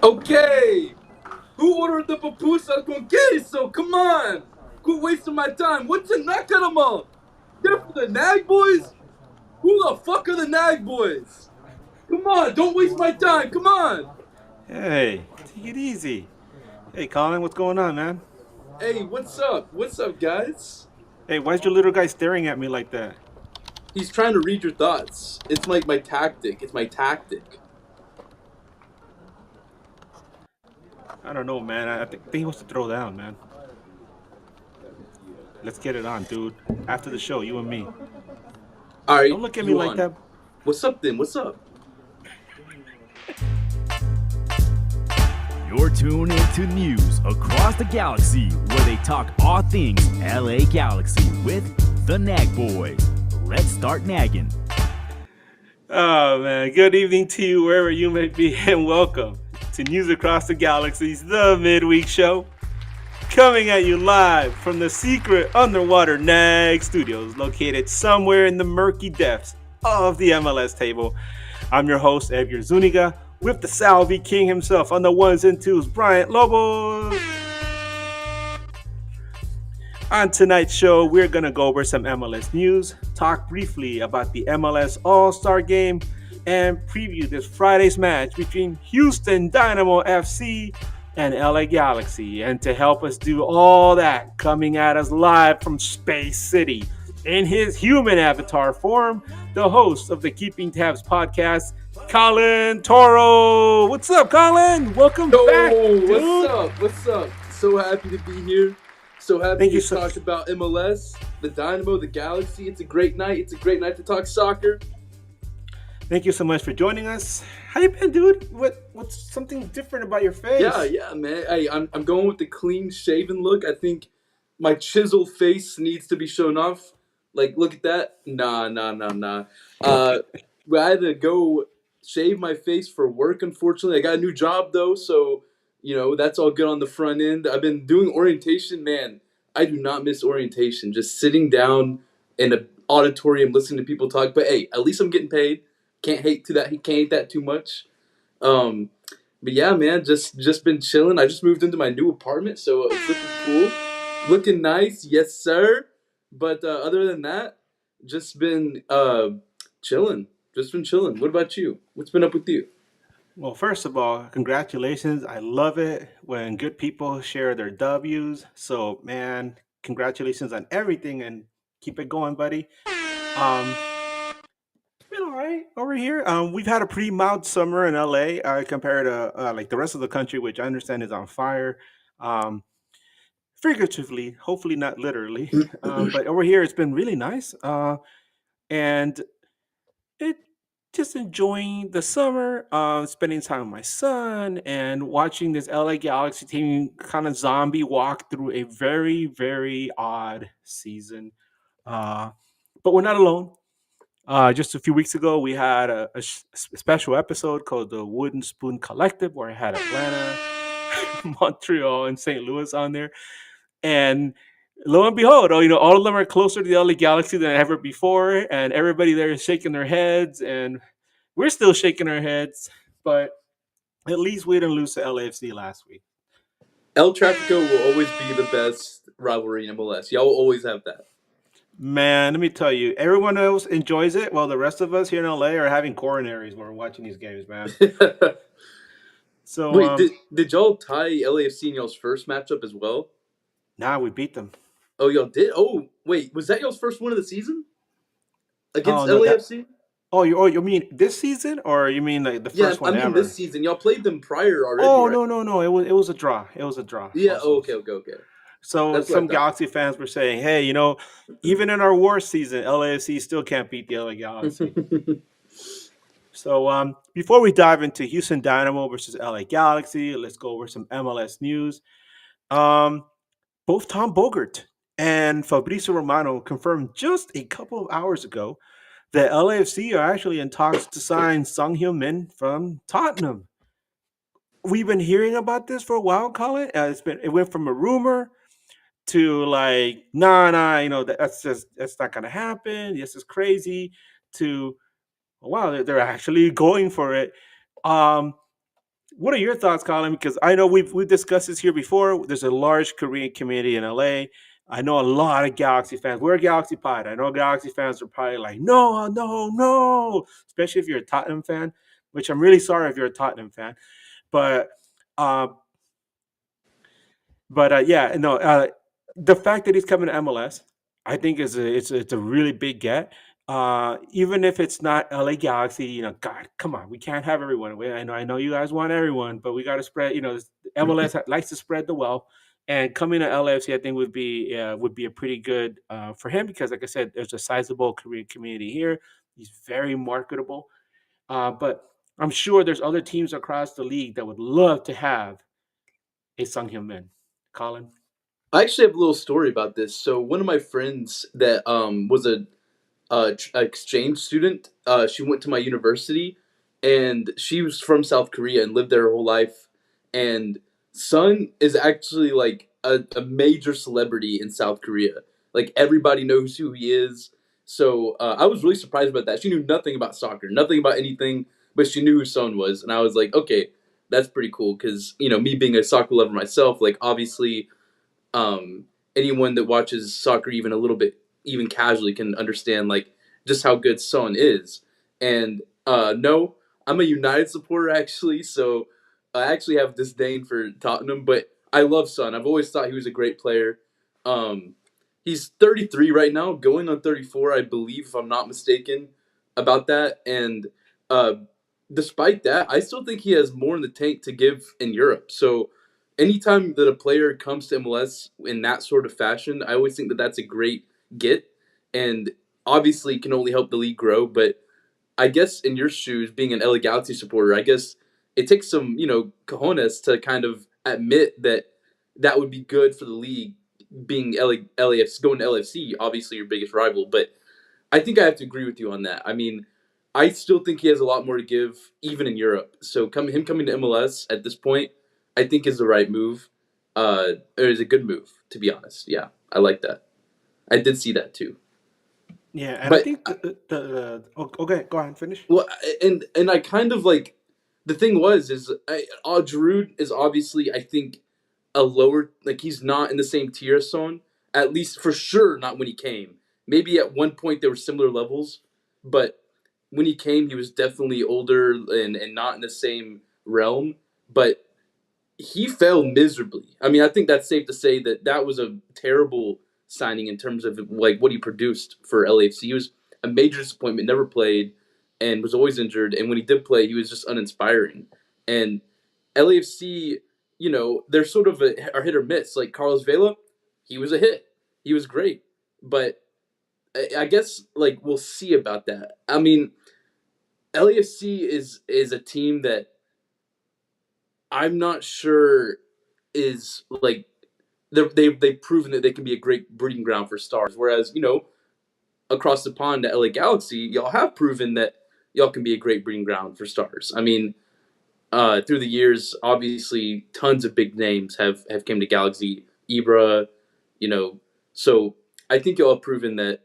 Okay, who ordered the pupusa con queso? Come on, quit wasting my time. What's the nakarama? They're for the nag boys. Who the fuck are the nag boys? Come on, don't waste my time. Come on. Hey, take it easy. Hey, Colin, what's going on, man? Hey, what's up? What's up, guys? Hey, why's your little guy staring at me like that? He's trying to read your thoughts. It's like my tactic. It's my tactic. I don't know, man. I think he wants to throw down, man. Let's get it on, dude. After the show, you and me. All right, Don't look at me you like on? that. What's up then? What's up? You're tuned into news across the galaxy where they talk all things LA Galaxy with the Nag Boys. Let's start nagging. Oh, man. Good evening to you wherever you may be, and welcome to News Across the Galaxies, the midweek show. Coming at you live from the secret underwater NAG studios located somewhere in the murky depths of the MLS table. I'm your host, Edgar Zuniga, with the Salvi King himself on the ones and twos, Bryant Lobos. On tonight's show, we're going to go over some MLS news, talk briefly about the MLS All-Star Game, and preview this Friday's match between Houston Dynamo FC and LA Galaxy. And to help us do all that, coming at us live from Space City in his human avatar form, the host of the Keeping Tabs podcast, Colin Toro. What's up, Colin? Welcome back, Yo, dude. what's up? What's up? So happy to be here. So happy Thank you to so- talk about MLS, the Dynamo, the Galaxy. It's a great night. It's a great night to talk soccer. Thank you so much for joining us. How you been, dude? What's something different about your face? Yeah, man. Hey, I'm going with the clean shaven look. I think my chiseled face needs to be shown off. Like, look at that. Nah. I had to go shave my face for work, unfortunately. I got a new job, though, so, that's all good on the front end. I've been doing orientation. Man, I do not miss orientation. Just sitting down in an auditorium listening to people talk. But, hey, at least I'm getting paid. Can't hate that too much. But yeah, man, just been chilling. I just moved into my new apartment, so it's looking cool, looking nice, yes sir. But other than that, just been chilling. Just been chilling. What about you? What's been up with you? Well, first of all, congratulations. I love it when good people share their W's. So, man, congratulations on everything and keep it going, buddy. Um, it's been all right over here. We've had a pretty mild summer in LA compared to like the rest of the country, which I understand is on fire. Um, Figuratively, hopefully not literally. But over here, it's been really nice. And it just enjoying the summer, spending time with my son, and watching this LA Galaxy team kind of zombie walk through a very, very odd season. Uh, but we're not alone. Just a few weeks ago, we had special episode called the Wooden Spoon Collective, where I had Atlanta, Montreal, and St. Louis on there. And lo and behold, all of them are closer to the LA Galaxy than ever before, and everybody there is shaking their heads, and we're still shaking our heads, but at least we didn't lose to LAFC last week. El Trafico will always be the best rivalry in MLS. Y'all will always have that. Man, let me tell you, everyone else enjoys it, while the rest of us here in LA are having coronaries when we're watching these games, man. So Wait, did y'all tie LAFC in y'all's first matchup as well? now we beat them. Oh, y'all did? Oh, wait, was that y'all's first win of the season Oh against no, that. LAFC? You mean this season, or you mean like the Yeah, first I one mean ever? this season. Y'all played them prior already, Oh right? no, it was a draw. It was a draw. Yeah. Also. Oh, okay. So That's what I some thought. Galaxy fans were saying, hey, even in our worst season, LAFC still can't beat the LA Galaxy. So before we dive into Houston Dynamo versus LA Galaxy, let's go over some MLS news. Um, both Tom Bogert and Fabrizio Romano confirmed just a couple of hours ago that LAFC are actually in talks to sign Sung Hyun Min from Tottenham. We've been hearing about this for a while, Colin. It went from a rumor to like, nah, nah, that's not gonna happen. This is crazy. To wow, they're actually going for it. Um, what are your thoughts, Colin? Because I know we've discussed this here before. There's a large Korean community in LA. I know a lot of Galaxy fans. We're a Galaxy pod. I know Galaxy fans are probably like, no, no, no. Especially if you're a Tottenham fan, which I'm really sorry if you're a Tottenham fan. But uh, yeah, no, the fact that he's coming to MLS, I think is it's a really big get. Even if it's not LA Galaxy, God, come on, we can't have everyone. I know you guys want everyone, but we got to spread. MLS likes to spread the wealth, and coming to LAFC, I think would be a pretty good for him because, like I said, there's a sizable Korean community here. He's very marketable, but I'm sure there's other teams across the league that would love to have a Sung Hyun Min. Colin. I actually have a little story about this. So one of my friends that was a exchange student. She went to my university, and she was from South Korea and lived there her whole life. And Sun is actually like a major celebrity in South Korea. Like everybody knows who he is. So I was really surprised about that. She knew nothing about soccer, nothing about anything, but she knew who Sun was, and I was like, okay, that's pretty cool because me being a soccer lover myself, like obviously anyone that watches soccer even a little bit, even casually, can understand like just how good Son is. And no, I'm a United supporter actually, so I actually have disdain for Tottenham, but I love Son. I've always thought he was a great player. Um, he's 33 right now, going on 34, I believe, if I'm not mistaken about that. And uh, despite that, I still think he has more in the tank to give in Europe. So anytime that a player comes to MLS in that sort of fashion, I always think that that's a great get, and obviously can only help the league grow. But I guess in your shoes, being an LA Galaxy supporter, I guess it takes some cojones to kind of admit that that would be good for the league. Being LAFC, going to LFC, obviously your biggest rival, but I think I have to agree with you on that. I mean, I still think he has a lot more to give, even in Europe. So him coming to MLS at this point, I think is the right move. Or is a good move, to be honest. Yeah, I like that. I did see that too. Yeah, and I But think okay, go ahead and finish. well, and I kind of like the thing was is Giroud is obviously I think a lower, like he's not in the same tier as Son, at least for sure not when he came. Maybe at one point they were similar levels, but when he came he was definitely older and not in the same realm. But he failed miserably. I mean, I think that's safe to say that that was a terrible signing in terms of like what he produced for LAFC. He was a major disappointment. Never played and was always injured. And when he did play, he was just uninspiring. And LAFC, they're sort of a hit or miss. Like Carlos Vela, he was a hit. He was great, but I guess like we'll see about that. I mean, LAFC is a team that I'm not sure is like they've proven that they can be a great breeding ground for stars. Whereas across the pond at LA Galaxy, y'all have proven that y'all can be a great breeding ground for stars. I mean, through the years, obviously, tons of big names have came to Galaxy. Ibra, you know, so I think y'all have proven that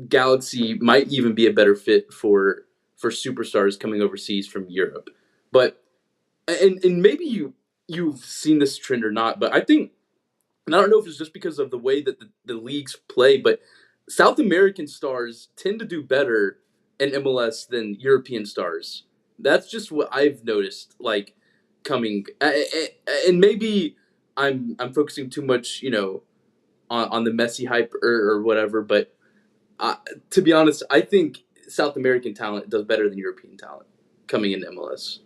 Galaxy might even be a better fit for superstars coming overseas from Europe. But and maybe you've seen this trend or not, but I think, and I don't know if it's just because of the way that the leagues play, but South American stars tend to do better in MLS than European stars. That's just what I've noticed. Like coming, and maybe I'm focusing too much, on the Messi hype or whatever. But to be honest, I think South American talent does better than European talent coming into MLS.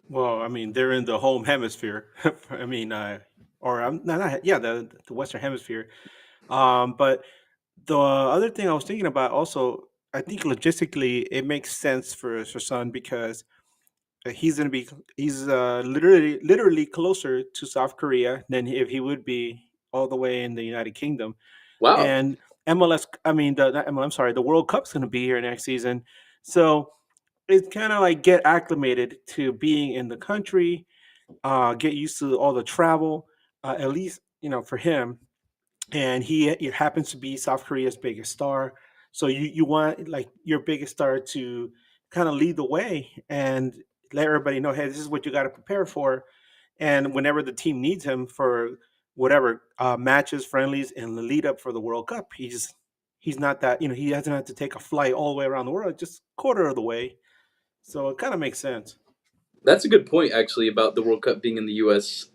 Well, I mean, they're in the home hemisphere. I mean, or not, yeah, the Western Hemisphere. But the other thing I was thinking about also, I think logistically it makes sense for Son because he's literally closer to South Korea than if he would be all the way in the United Kingdom. Wow. And MLS, I mean, the not MLS, I'm sorry, the World Cup's going to be here next season, so it's kind of like get acclimated to being in the country, get used to all the travel. At least for him, and he happens to be South Korea's biggest star. So you want like your biggest star to kind of lead the way and let everybody know, hey, this is what you got to prepare for. And whenever the team needs him for whatever matches, friendlies, and the lead up for the World Cup, he's not that, he doesn't have to take a flight all the way around the world, just quarter of the way. So it kind of makes sense. That's a good point, actually, about the World Cup being in the U.S.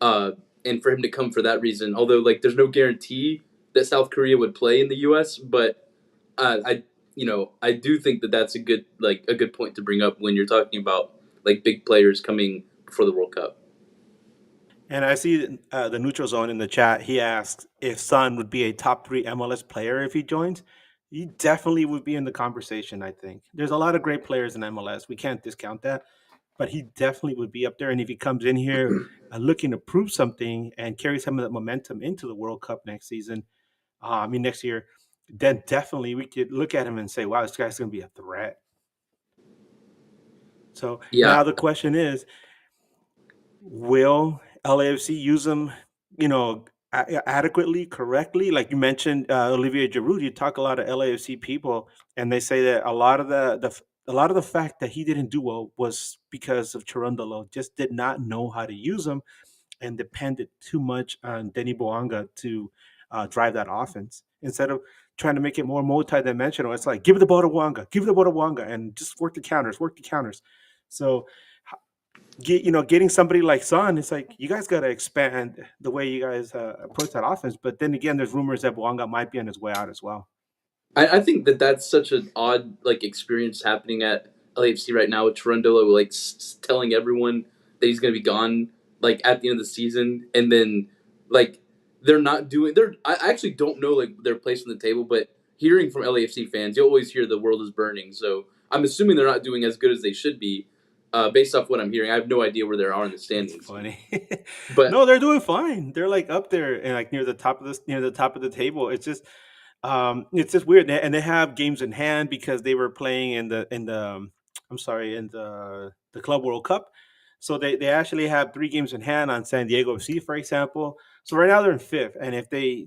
Uh, and for him to come for that reason. Although, like, there's no guarantee that South Korea would play in the U.S., but I, I do think that that's a good point to bring up when you're talking about like big players coming for the World Cup. And I see the neutral zone in the chat. He asks if Son would be a top three MLS player if he joins. He definitely would be in the conversation. I think there's a lot of great players in MLS. We can't discount that, but he definitely would be up there. And if he comes in here looking to prove something and carry some of that momentum into the World Cup next season, next year, then definitely we could look at him and say, "Wow, this guy's going to be a threat." So Yeah, now the question is, will LAFC use them, adequately, correctly? Like you mentioned, Olivier Giroud. You talk a lot of LAFC people, and they say that a lot of the fact that he didn't do well was because of Chirundalo just did not know how to use them and depended too much on Denny Boanga to drive that offense instead of trying to make it more multi-dimensional. It's like give the ball to Wanga, give the ball to Wanga, and just work the counters, work the counters. So getting somebody like Son, it's like you guys got to expand the way you guys approach that offense. But then again, there's rumors that Bouanga might be on his way out as well. I think that that's such an odd like experience happening at LAFC right now with Toronto, like telling everyone that he's going to be gone like at the end of the season, and then like they're not doing. They're I actually don't know like their place on the table, but hearing from LAFC fans, you always hear the world is burning. So I'm assuming they're not doing as good as they should be, based off what I'm hearing. I have no idea where they are in the That's standings, funny. but No, they're doing fine. They're like up there and like near the top of the table. It's just weird, and they have games in hand because they were playing I'm sorry, in the Club World Cup. So they actually have three games in hand on San Diego FC, for example. So right now they're in fifth, and if I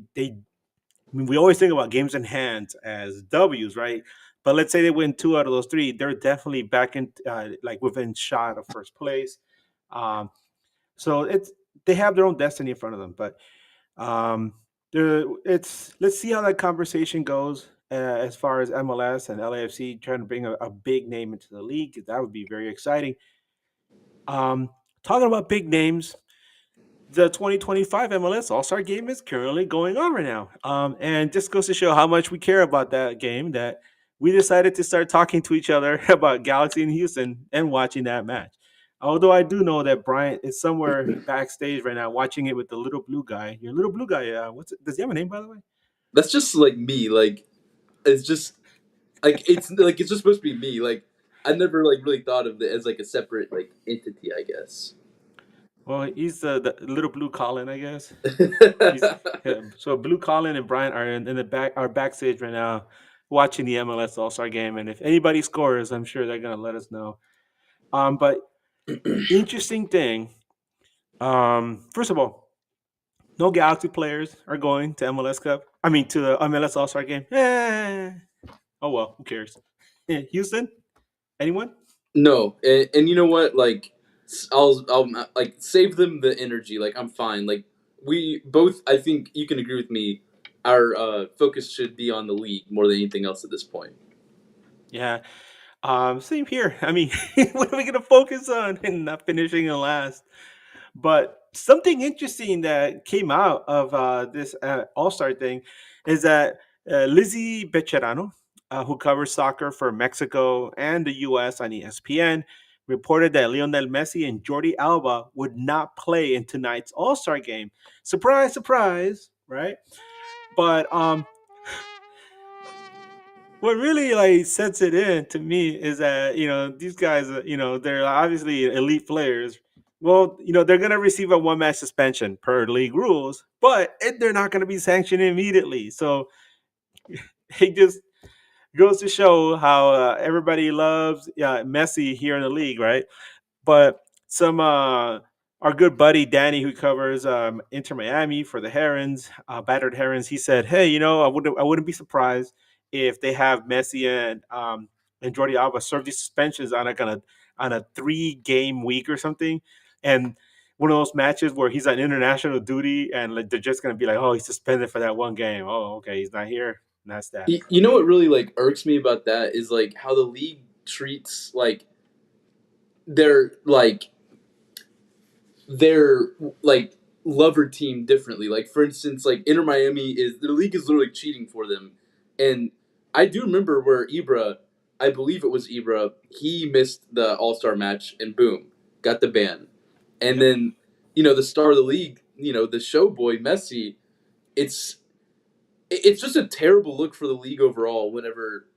mean, we always think about games in hand as W's, right? But let's say they win two out of those three, they're definitely back in like within shot of first place. Um, so they have their own destiny in front of them, but um, it's let's see how that conversation goes as far as MLS and LAFC trying to bring a big name into the league. That would be very exciting. Um, Talking about big names, the 2025 MLS All Star Game is currently going on right now, and just goes to show how much we care about that game that we decided to start talking to each other about Galaxy and Houston and watching that match. Although I do know that Bryant is somewhere backstage right now watching it with the little blue guy. Your little blue guy, does he have a name by the way? that's just like me. Like it's just it's just supposed to be me. Like I never like really thought of it as like a separate like entity, I guess. Well, he's the little blue Colin, I guess. He's so Blue Colin and Bryant are in the back are backstage right now watching the MLS All Star Game, and if anybody scores, I'm sure they're gonna let us know. But interesting thing. First of all, no Galaxy players are going to MLS Cup. I mean to the MLS All Star Game. Oh well, who cares? Houston, anyone? No, and you know what? Like, I'll like save them the energy. Like, I'm fine. Like, we both. I think you can agree with me. Our focus should be on the league more than anything else at this point. Yeah. Same here. I mean, what are we gonna focus on and not finishing in last? But something interesting that came out of this All Star thing is that Lizzie Becherano, who covers soccer for Mexico and the U.S. on ESPN, reported that Lionel Messi and Jordi Alba would not play in tonight's All Star game. Surprise, surprise, right? But what really like sets it in to me is that these guys, they're obviously elite players. Well, they're gonna receive a one-match suspension per league rules, but they're not gonna be sanctioned immediately. So it just goes to show how everybody loves Messi here in the league, right? But some our good buddy Danny, who covers Inter Miami for the Herons, battered Herons, he said, "Hey, I wouldn't be surprised if they have Messi and Jordi Alba serve these suspensions on a 3 game week or something, and one of those matches where he's on international duty and like, they're just gonna be like, oh, he's suspended for that 1 game. Oh, okay, he's not here. And that's that." You know what really like irks me about that is like how the league treats like their like their like lover team differently. Like for instance, like Inter Miami is the league is literally cheating for them, and I do remember where Ibra, I believe it was Ibra, he missed the All Star match and boom, got the ban, and Yep. then the star of the league, the show boy Messi, it's it's just a terrible look for the league overall whenever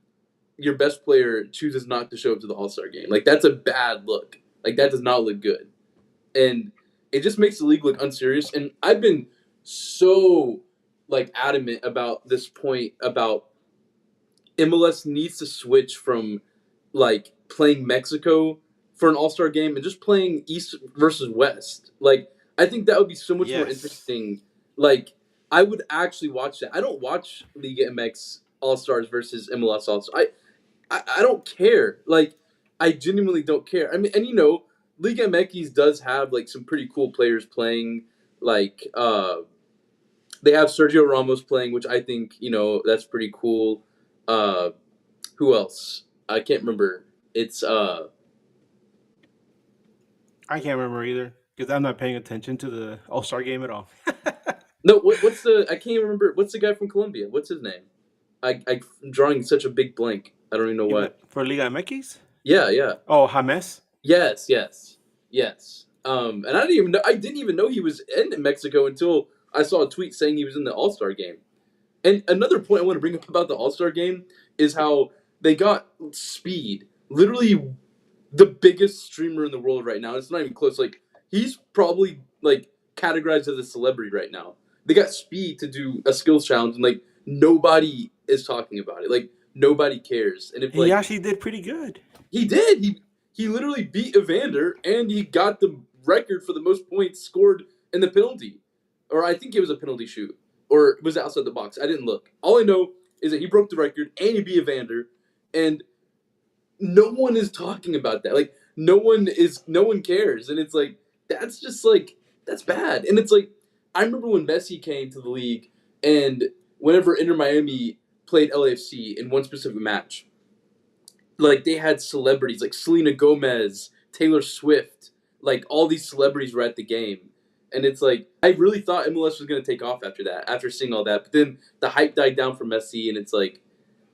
your best player chooses not to show up to the All Star game. Like that's a bad look. Like that does not look good, and it just makes the league look unserious. And I've been so like adamant about this point about MLS needs to switch from like playing Mexico for an All Star game and just playing East versus West. Like I think that would be so much more Yes. interesting. Like I would actually watch that. I don't watch Liga MX All Stars versus MLS All Stars. I don't care. Like I genuinely don't care. I mean, and Liga MX does have like some pretty cool players playing. Like they have Sergio Ramos playing, which I think that's pretty cool. Uh, who else? I can't remember. It's I can't remember either because I'm not paying attention to the All Star game at all. no. What's the? I can't even remember. What's the guy from Colombia? What's his name? I'm drawing such a big blank. I don't even know why. For Liga MX? Yeah, yeah. Oh, James? Yes, yes, yes. And I didn't even know he was in Mexico until I saw a tweet saying he was in the All Star game. And another point I want to bring up about the All Star game is how they got Speed, literally the biggest streamer in the world right now. It's not even close. Like he's probably like categorized as a celebrity right now. They got Speed to do a skills challenge, and like nobody is talking about it. Like nobody cares. And if He like actually did pretty good. he did. He literally beat Evander, and he got the record for the most points scored in the penalty. Or I think it was a penalty shoot. Or was it outside the box? I didn't look. All I know is that he broke the record, and he beat Evander, and no one is talking about that. Like, no one cares. And it's like, that's just like, that's bad. And it's like, I remember when Messi came to the league, and whenever Inter Miami played LAFC in one specific match, like they had celebrities like Selena Gomez, Taylor Swift, like all these celebrities were at the game. And it's like I really thought MLS was gonna take off after that, after seeing all that. But then the hype died down for Messi, and it's like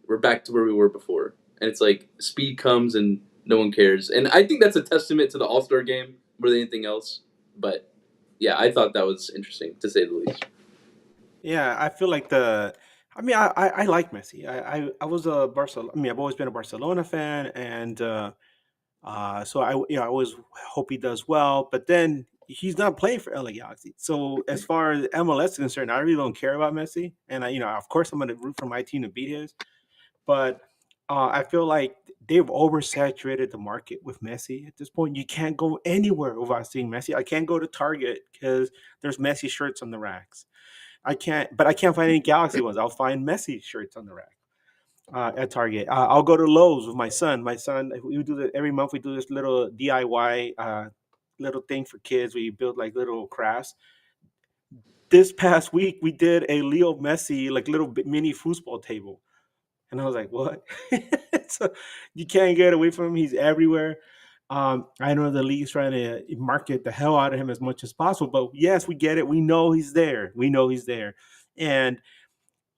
we're back to where we were before. And it's like speed comes and no one cares. And I think that's a testament to the All Star game more than anything else. But yeah, I thought that was interesting to say the least. Yeah, I feel like I like Messi. I was a Barcelona. I mean, I've always been a Barcelona fan, and so I always hope he does well. But then he's not playing for LA Galaxy. So as far as MLS is concerned, I really don't care about Messi. And of course, I'm going to root for my team to beat his. But I feel like they've oversaturated the market with Messi at this point. You can't go anywhere without seeing Messi. I can't go to Target because there's Messi shirts on the racks. But I can't find any Galaxy ones. I'll find Messi shirts on the rack at Target. I'll go to Lowe's with my son. My son, we do that every month. We do this little DIY little thing for kids. We build like little crafts. This past week, we did a Leo Messi like little mini foosball table, and I was like, "What?" So you can't get away from him. He's everywhere. I know the league's trying to market the hell out of him as much as possible, but yes, we get it. We know he's there. We know he's there, and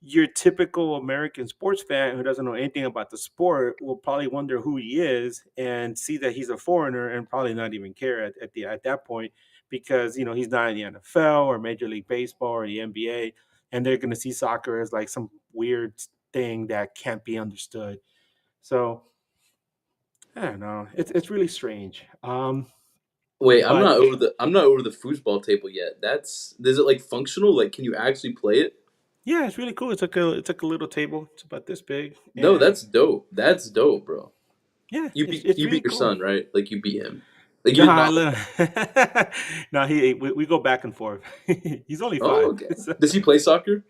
your typical American sports fan who doesn't know anything about the sport will probably wonder who he is and see that he's a foreigner and probably not even care at that point because he's not in the NFL or Major League Baseball or the NBA, and they're going to see soccer as like some weird thing that can't be understood. So I don't know. It's really strange. Wait, But I'm not over the foosball table yet. Is it like functional? Like can you actually play it? yeah, it's really cool. It's like a little table. It's about this big, No, and that's dope. That's dope, bro. yeah, You it's beat it's you really beat your cool. son, right? Like you beat him. Like you did Nah, not like. no, we go back and forth. He's only Oh, 5. okay. So, Does he play soccer?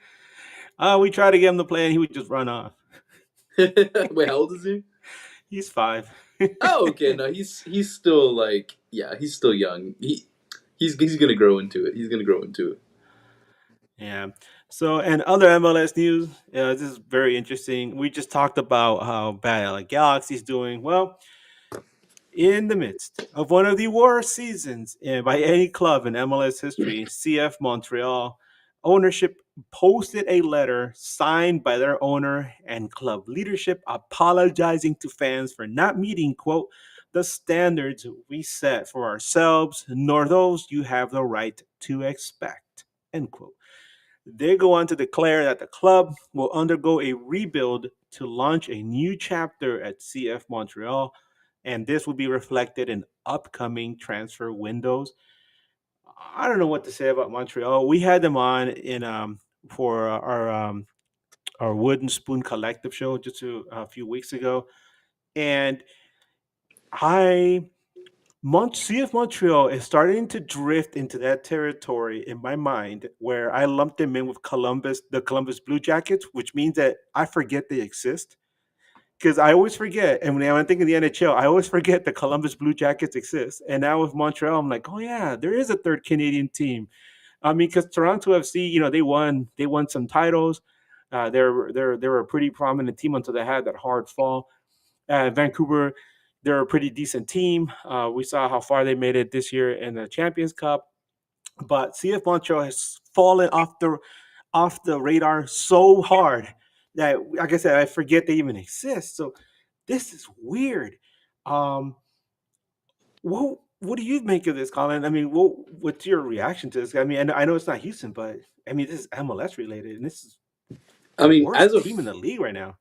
we try to get him to play, and he would just run off. Wait, how old is he? He's 5. Oh, okay. No, he's still like, yeah, he's still young. He's gonna grow into it. He's gonna grow into it. Yeah. So, and other MLS news, this is very interesting. We just talked about how bad like Galaxy's doing. Well, in the midst of one of the worst seasons by any club in MLS history, CF Montreal ownership posted a letter signed by their owner and club leadership apologizing to fans for not meeting, quote, the standards we set for ourselves, nor those you have the right to expect, end quote. They go on to declare that the club will undergo a rebuild to launch a new chapter at CF Montreal, and this will be reflected in upcoming transfer windows. I don't know what to say about Montreal. We had them on in for our Wooden Spoon Collective show just a few weeks ago, and I CF Montreal is starting to drift into that territory in my mind where I lumped them in with Columbus, the Columbus Blue Jackets, which means that I forget they exist. Because I always forget, and when I think of the NHL, I always forget the Columbus Blue Jackets exist. And now with Montreal, I'm like, oh yeah, there is a third Canadian team. I mean, because Toronto FC, they won some titles. They were a pretty prominent team until they had that hard fall. Vancouver, they're a pretty decent team. We saw how far they made it this year in the Champions Cup. But CF Montreal has fallen off the radar so hard that, like I said, I forget they even exist. So this is weird. Um, what do you make of this, Colin? I mean, what's your reaction to this? I mean, I know it's not Houston, but I mean, this is MLS related, and this is I the mean, worst team in the league right now.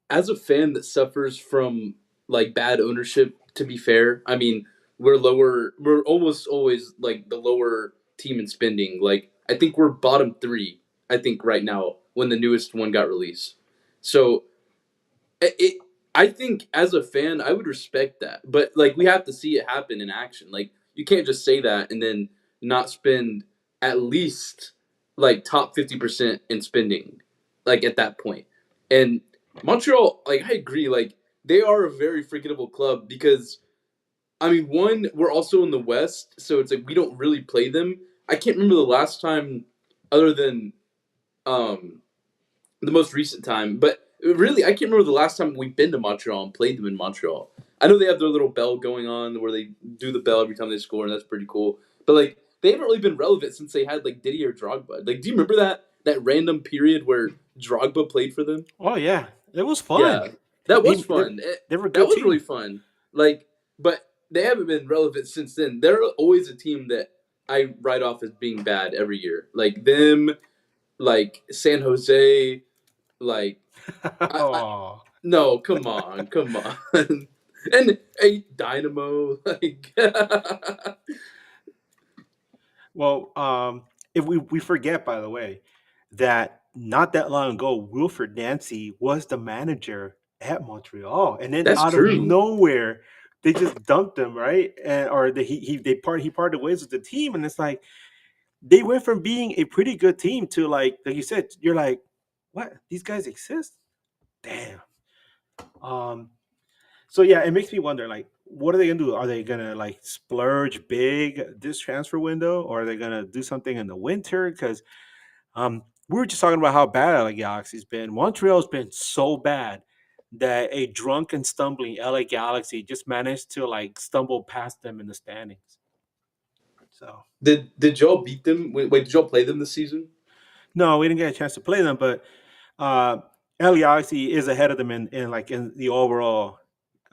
as a fan that suffers from like bad ownership, to be fair, I mean, we're lower. We're almost always like the lower team in spending. Like I think we're bottom three. I think right now when the newest one got released. So it I think as a fan I would respect that, but like we have to see it happen in action. Like you can't just say that and then not spend at least like top 50% in spending like at that point. And Montreal, like I agree, like they are a very forgettable club because I mean, one, we're also in the West, so it's like we don't really play them. I can't remember the last time other than um the most recent time. But really, I can't remember the last time we've been to Montreal and played them in Montreal. I know they have their little bell going on where they do the bell every time they score, and that's pretty cool. But like, they haven't really been relevant since they had like Didier Drogba. Like, do you remember that random period where Drogba played for them? Oh yeah, it was fun. Yeah, that They was they, fun. they were a That good was really team. fun. Like, but they haven't been relevant since then. They're always a team that I write off as being bad every year. Like them, like San Jose, like I Oh. no, come on, and a Dynamo like Well, if we forget, by the way, that not that long ago, Wilfred Nancy was the manager at Montreal, and then that's out of true. nowhere, they just dumped him, right? And or he parted ways with the team, and it's like they went from being a pretty good team to like you said, you're like, what? These guys exist? Damn. Um, so yeah, it makes me wonder, like, what are they gonna do? Are they gonna like splurge big this transfer window, or are they gonna do something in the winter? Because we were just talking about how bad LA Galaxy's been. Montreal's been so bad that a drunken, stumbling LA Galaxy just managed to like stumble past them in the standings. So Did y'all beat them? Wait, did y'all play them this season? no, we didn't get a chance to play them, but uh, LA Galaxy is ahead of them in the overall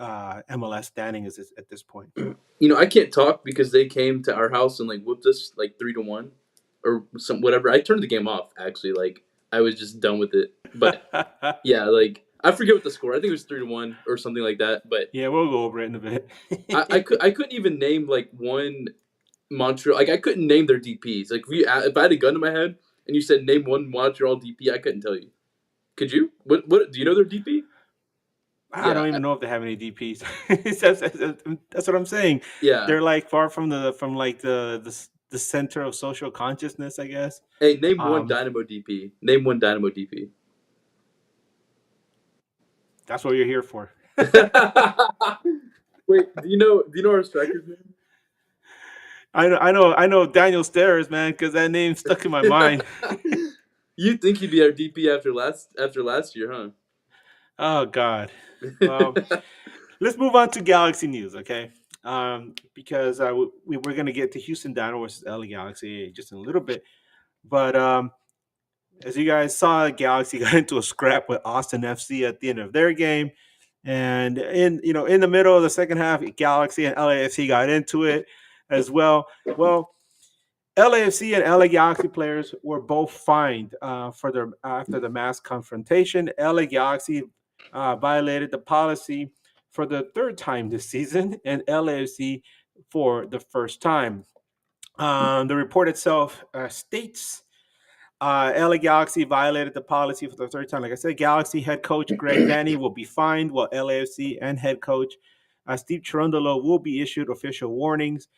MLS standing is at this point. You know, I can't talk because they came to our house and like whooped us like 3-1 or some whatever. I turned the game off actually. Like I was just done with it. But yeah, like I forget what the score. I think it was 3-1 or something like that. But Yeah, we'll go over it in a bit. I couldn't even name like one Montreal. Like I couldn't name their DPS. Like if I had a gun to my head and you said name one Montreal DP, I couldn't tell you. Could you? What do you know their DP? I Yeah, don't even know if they have any DPs. That's what I'm saying. yeah. They're like far from like the center of social consciousness, I guess. Hey, name one Um, Dynamo DP. Name one Dynamo DP. that's what you're here for. Wait, do you know our striker's I know Daniel Stairs, man, because that name stuck in my name? mind. You think he'd be our DP after last year, huh? Oh God. Well, let's move on to Galaxy news, okay? Because we're gonna get to Houston Dynamo versus LA Galaxy just in a little bit, but as you guys saw, Galaxy got into a scrap with Austin FC at the end of their game, and in the middle of the second half, Galaxy and LAFC got into it as well. Well, LAFC and LA Galaxy players were both fined for their after the mass confrontation. LA Galaxy violated the policy for the third time this season, and LAFC for the first time. The report itself states LA Galaxy violated the policy for the third time. Like I said, Galaxy head coach Greg Vanny will be fined, while LAFC and head coach Steve Cherundolo will be issued official warnings.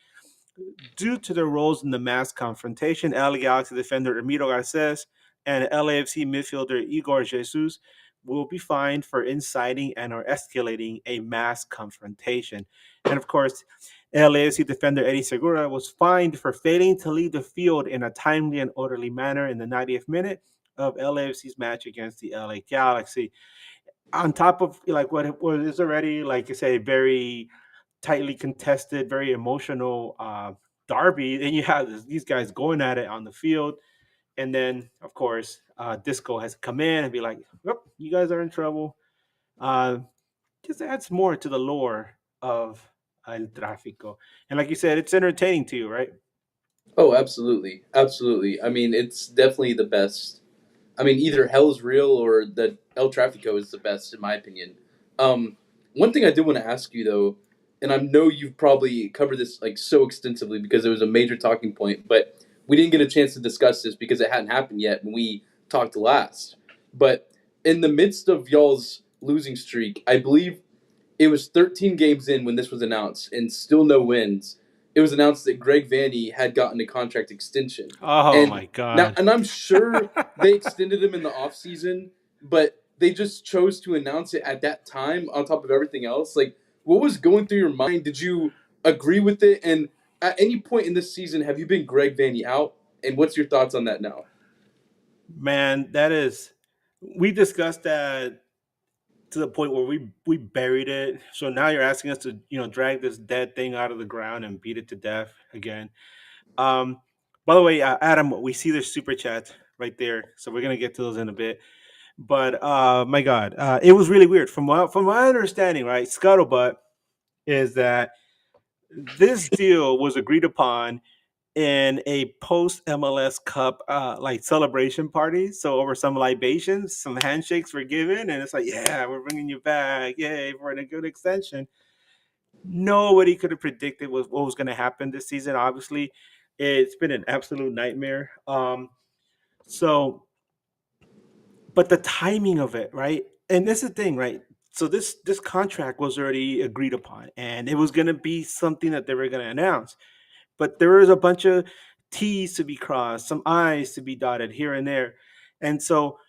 Due to their roles in the mass confrontation, LA Galaxy defender Ramiro Garces and LAFC midfielder Igor Jesus will be fined for inciting and or escalating a mass confrontation. And of course, LAFC defender Eddie Segura was fined for failing to leave the field in a timely and orderly manner in the 90th minute of LAFC's match against the LA Galaxy. On top of like what was already, like I say, very tightly contested, very emotional derby. Then you have these guys going at it on the field, and then of course Disco has come in and be like, "Yep, you guys are in trouble." Uh, just adds more to the lore of El Tráfico, and like you said, it's entertaining to you, right? Oh, absolutely, absolutely. I mean, it's definitely the best. I mean, either Hell's Real or the El Trafico is the best in my opinion. Um, One thing I did want to ask you though, and I know you've probably covered this like so extensively because it was a major talking point, but we didn't get a chance to discuss this because it hadn't happened yet when we talked last. But in the midst of y'all's losing streak, I believe it was 13 games in when this was announced and still no wins. It was announced that Greg Vanny had gotten a contract extension. Oh And my now god. and I'm sure they extended him in the offseason, but they just chose to announce it at that time on top of everything else. Like what was going through your mind? Did you agree with it? And at any point in this season, have you been Greg Vanny out? And what's your thoughts on that now? Man, that is. We discussed that to the point where we buried it. So now you're asking us to drag this dead thing out of the ground and beat it to death again. Um, by the way, Adam, we see there's super chats right there, so we're gonna get to those in a bit. But my God, it was really weird. From my understanding, right, scuttlebutt is that this deal was agreed upon in a post MLS Cup like celebration party. So over some libations, some handshakes were given, and it's like, yeah, we're bringing you back, yay, for a good extension. Nobody could have predicted what was going to happen this season. Obviously, it's been an absolute nightmare. So, but the timing of it, right? And this is the thing, right? So this contract was already agreed upon, and it was going to be something that they were going to announce. But there was a bunch of T's to be crossed, some I's to be dotted here and there. And so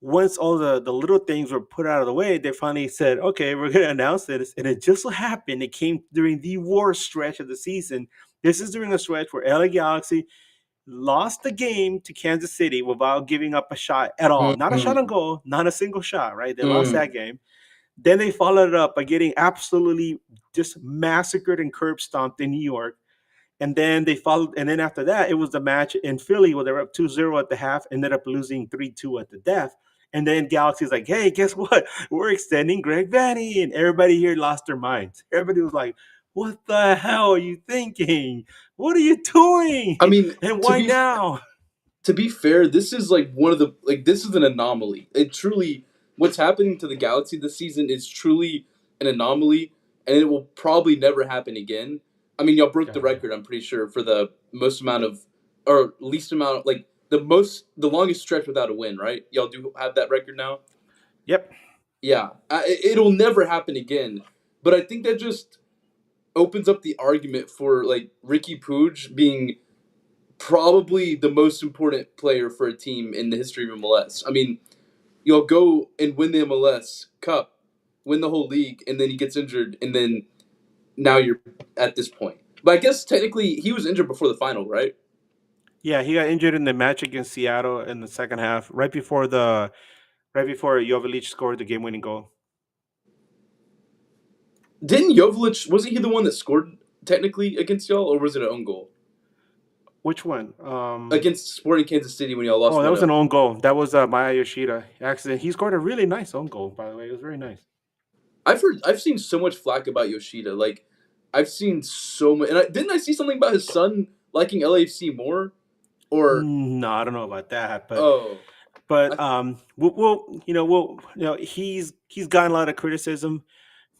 once all the little things were put out of the way, they finally said, okay, we're going to announce this. And it just so happened it came during the worst stretch of the season. This is during a stretch where LA Galaxy lost the game to Kansas City without giving up a shot at all. Not a shot on Mm, goal, not a single shot, right? They lost mm. that game. Then they followed it up by getting absolutely just massacred and curb stomped in New York. And then they followed, and then after that, it was the match in Philly where they were up 2-0 at the half, ended up losing 3-2 at the death. And then Galaxy's like, hey, guess what? We're extending Greg Vanny. And everybody here lost their minds. Everybody was like, what the hell are you thinking? What are you doing? I mean, And to why be now? to be fair, this is like one of the like this is an anomaly. It truly what's happening to the Galaxy this season is truly an anomaly, and it will probably never happen again. I mean, y'all broke the God. record. I'm pretty sure for the most amount of or least amount like the longest stretch without a win. Right? Y'all do have that record now. Yep. Yeah, it'll never happen again. But I think that just opens up the argument for like Ricky Puig being probably the most important player for a team in the history of MLS. I mean, you'll go and win the MLS Cup, win the whole league, and then he gets injured, and then now you're at this point. But I guess technically he was injured before the final, right? Yeah, he got injured in the match against Seattle in the second half, right before Joveljic scored the game-winning goal. Didn't Joveljic, wasn't he the one that scored technically against y'all, or was it an own goal? Which one? Against Sporting Kansas City when y'all lost Oh, that was 1-0. an own goal. That was Maya Yoshida accident. He scored a really nice own goal, by the way. It was very nice. I've seen so much flack about Yoshida. Like, I've seen so much. And didn't I see something about his son liking LAFC more? Or, No, I don't know about that, but oh. but I, he's gotten a lot of criticism,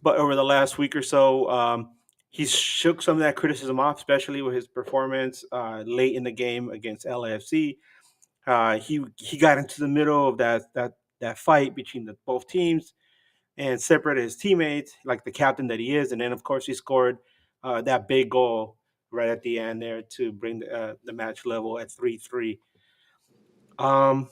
but over the last week or so, he's shook some of that criticism off, especially with his performance late in the game against LAFC. He got into the middle of that fight between the both teams and separated his teammates, like the captain that he is, and then of course he scored that big goal right at the end there to bring the match level at 3-3. Um,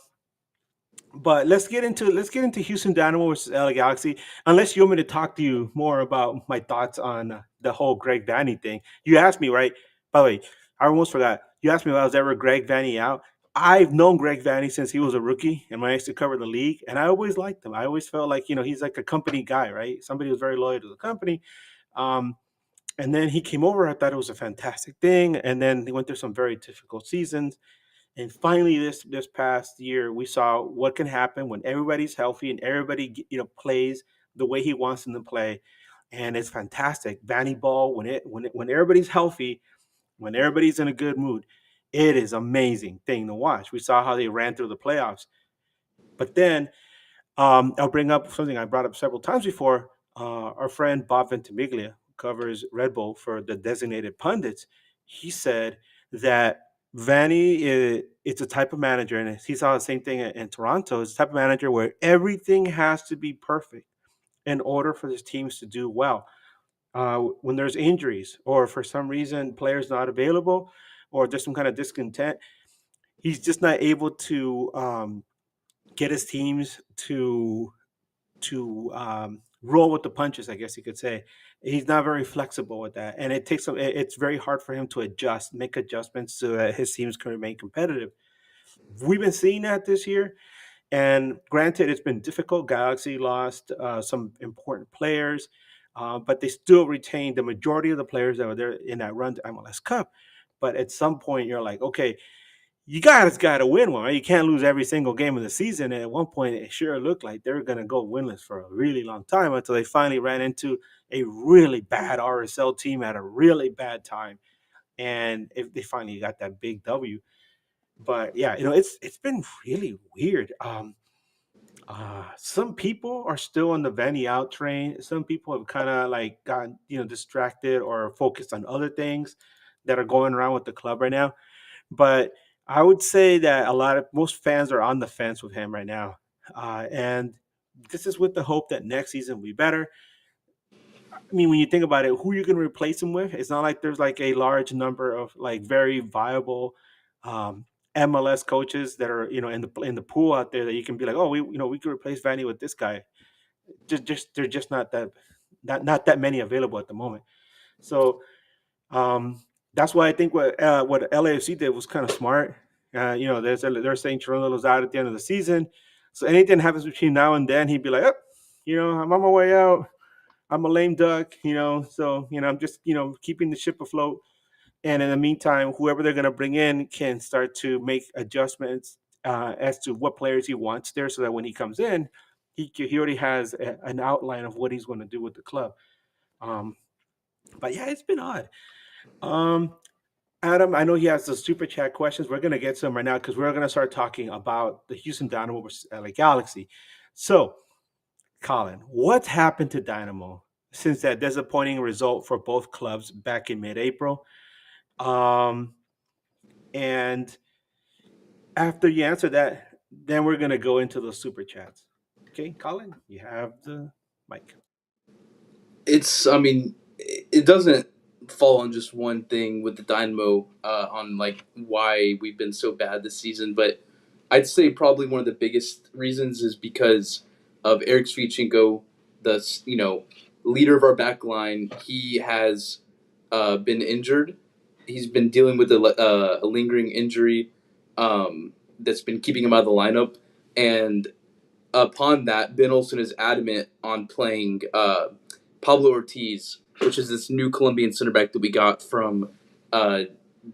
but let's get into Houston Dynamo versus LA Galaxy. Unless you want me to talk to you more about my thoughts on the whole Greg Vanny thing. You asked me, right? By the way, I almost forgot. You asked me if I was ever Greg Vanny out. I've known Greg Vanny since he was a rookie, and when I used to cover the league, and I always liked him. I always felt like he's like a company guy, right? Somebody who's very loyal to the company. Um, and then he came over. I thought it was a fantastic thing, and then he went through some very difficult seasons. And finally, this past year, we saw what can happen when everybody's healthy and everybody plays the way he wants them to play, and it's fantastic. Vanny ball when everybody's healthy, when everybody's in a good mood, it is amazing thing to watch. We saw how they ran through the playoffs, but then I'll bring up something I brought up several times before. Our friend Bob Ventimiglia, who covers Red Bull for the Designated Pundits, he said that Vanny it's a type of manager, and he saw the same thing in Toronto. It's a type of manager where everything has to be perfect in order for his teams to do well. When there's injuries, or for some reason players not available, or there's some kind of discontent, he's just not able to get his teams to roll with the punches, I guess you could say. He's not very flexible with that, and it's very hard for him to make adjustments so that his teams can remain competitive. We've been seeing that this year, and granted, it's been difficult. Galaxy lost some important players, but they still retained the majority of the players that were there in that run to MLS Cup. But at some point, you're like, okay, you guys got to win one, right? You can't lose every single game of the season. And at one point, it sure looked like they were going to go winless for a really long time until they finally ran into a really bad RSL team at a really bad time, and they finally got that big W. But yeah, it's been really weird. Some people are still on the Vanny out train. Some people have kind of like gotten distracted or focused on other things that are going around with the club right now. But I would say that most fans are on the fence with him right now, and this is with the hope that next season will be better. I mean, when you think about it, who you can replace him with? It's not like there's like a large number of like very viable um, MLS coaches that are in the pool out there that you can be like, oh, we could replace Vanny with this guy. Just they're just not that many available at the moment. So um, that's why I think what LAFC did was kind of smart. They're saying Toronto's out at the end of the season, so anything happens between now and then, he'd be like, oh, I'm on my way out. I'm a lame duck, so I'm just keeping the ship afloat. And in the meantime, whoever they're going to bring in can start to make adjustments as to what players he wants there, so that when he comes in, he already has an outline of what he's going to do with the club. Um, but yeah, it's been odd. Um, Adam, I know he has the super chat questions. We're going to get some right now because we're going to start talking about the Houston Dynamo versus LA Galaxy. So, Colin, what's happened to Dynamo since that disappointing result for both clubs back in mid-April? Um, and after you answer that, then we're going to go into the super chats. Okay, Colin, you have the mic. It doesn't fall on just one thing with the Dynamo on like why we've been so bad this season, but I'd say probably one of the biggest reasons is because of Eric Sviatchenko, the leader of our back line. He has been injured. He's been dealing with a lingering injury that's been keeping him out of the lineup, and upon that, Ben Olsen is adamant on playing Pablo Ortiz, which is this new Colombian center back that we got from uh,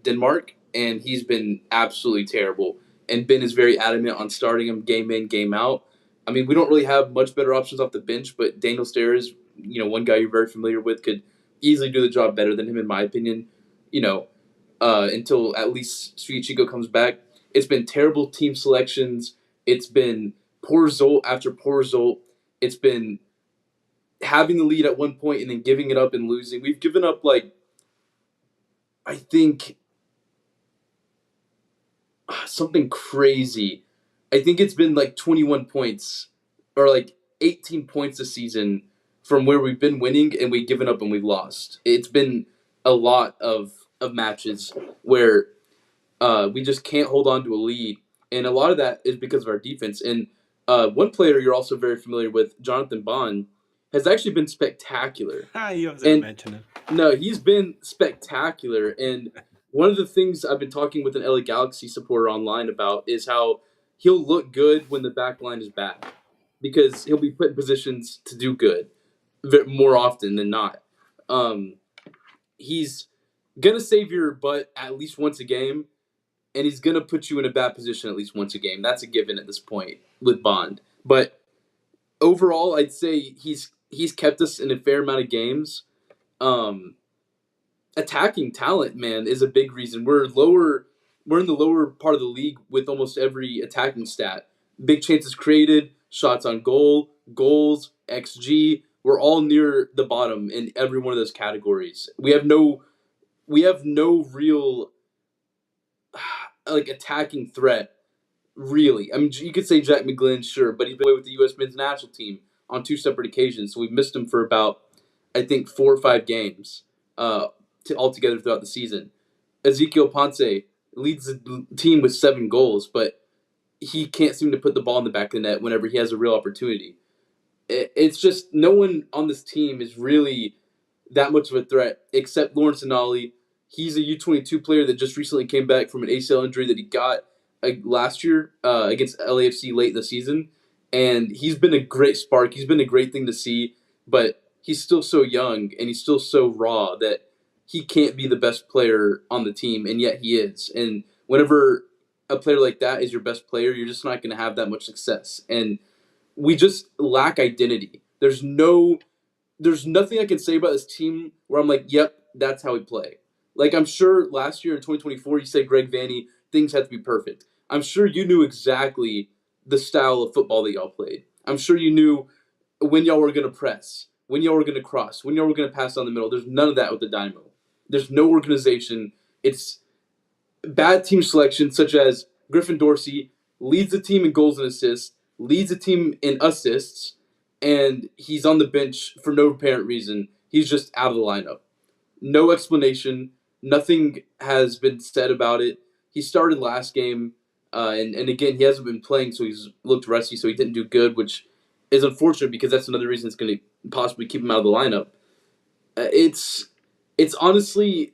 Denmark, and he's been absolutely terrible. And Ben is very adamant on starting him game in, game out. I mean, we don't really have much better options off the bench, but Daniel Steres, one guy you're very familiar with, could easily do the job better than him, in my opinion. Until at least Sviatchenko comes back. It's been terrible team selections. It's been poor result after poor result. It's been having the lead at one point and then giving it up and losing. We've given up I think something crazy. I think it's been 21 points or 18 points a season from where we've been winning and we've given up and we've lost. It's been a lot of matches where we just can't hold on to a lead. And a lot of that is because of our defense. And one player you're also very familiar with, Jonathan Bond, has actually been spectacular. You have to mention it. No, he's been spectacular. And one of the things I've been talking with an LA Galaxy supporter online about is how he'll look good when the back line is bad because he'll be put in positions to do good more often than not. He's going to save your butt at least once a game, and he's going to put you in a bad position at least once a game. That's a given at this point with Bond. But overall, I'd say he's kept us in a fair amount of games. Attacking talent, man, is a big reason. We're in the lower part of the league with almost every attacking stat. Big chances created, shots on goal, goals, XG. We're all near the bottom in every one of those categories. We have no real attacking threat, really. I mean, you could say Jack McGlynn, sure, but he's been away with the U.S. men's national team on 2 separate occasions, so we've missed him for about, I think, 4 or 5 games altogether throughout the season. Ezekiel Ponce leads the team with 7 goals, but he can't seem to put the ball in the back of the net whenever he has a real opportunity. It's just no one on this team is really that much of a threat except Lawrence Anali. He's a U22 player that just recently came back from an ACL injury that he got last year against LAFC late in the season. And he's been a great spark. He's been a great thing to see. But he's still so young and he's still so raw that he can't be the best player on the team, and yet he is. And whenever a player like that is your best player, you're just not going to have that much success. And we just lack identity. There's nothing I can say about this team where I'm like, yep, that's how we play. I'm sure last year in 2024, you said Greg Vanney, things had to be perfect. I'm sure you knew exactly the style of football that y'all played. I'm sure you knew when y'all were going to press, when y'all were going to cross, when y'all were going to pass down the middle. There's none of that with the Dynamo. There's no organization. It's bad team selection, such as Griffin Dorsey leads the team in goals and assists, leads the team in assists, and he's on the bench for no apparent reason. He's just out of the lineup. No explanation. Nothing has been said about it. He started last game, and again, he hasn't been playing, so he's looked rusty, so he didn't do good, which is unfortunate because that's another reason it's going to possibly keep him out of the lineup. It's honestly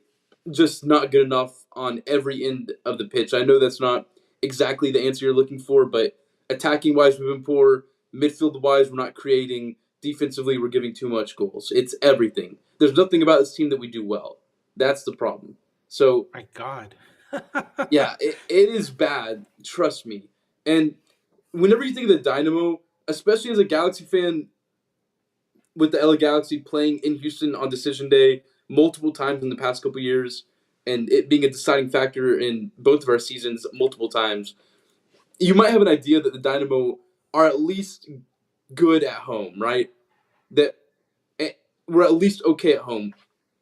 just not good enough on every end of the pitch. I know that's not exactly the answer you're looking for, but attacking-wise, we've been poor. Midfield-wise, we're not creating. Defensively, we're giving too much goals. It's everything. There's nothing about this team that we do well. That's the problem. So, my God. yeah, it is bad. Trust me. And whenever you think of the Dynamo, especially as a Galaxy fan, with the LA Galaxy playing in Houston on decision day multiple times in the past couple years, and it being a deciding factor in both of our seasons multiple times, you might have an idea that the Dynamo are at least good at home, right? That we're at least okay at home.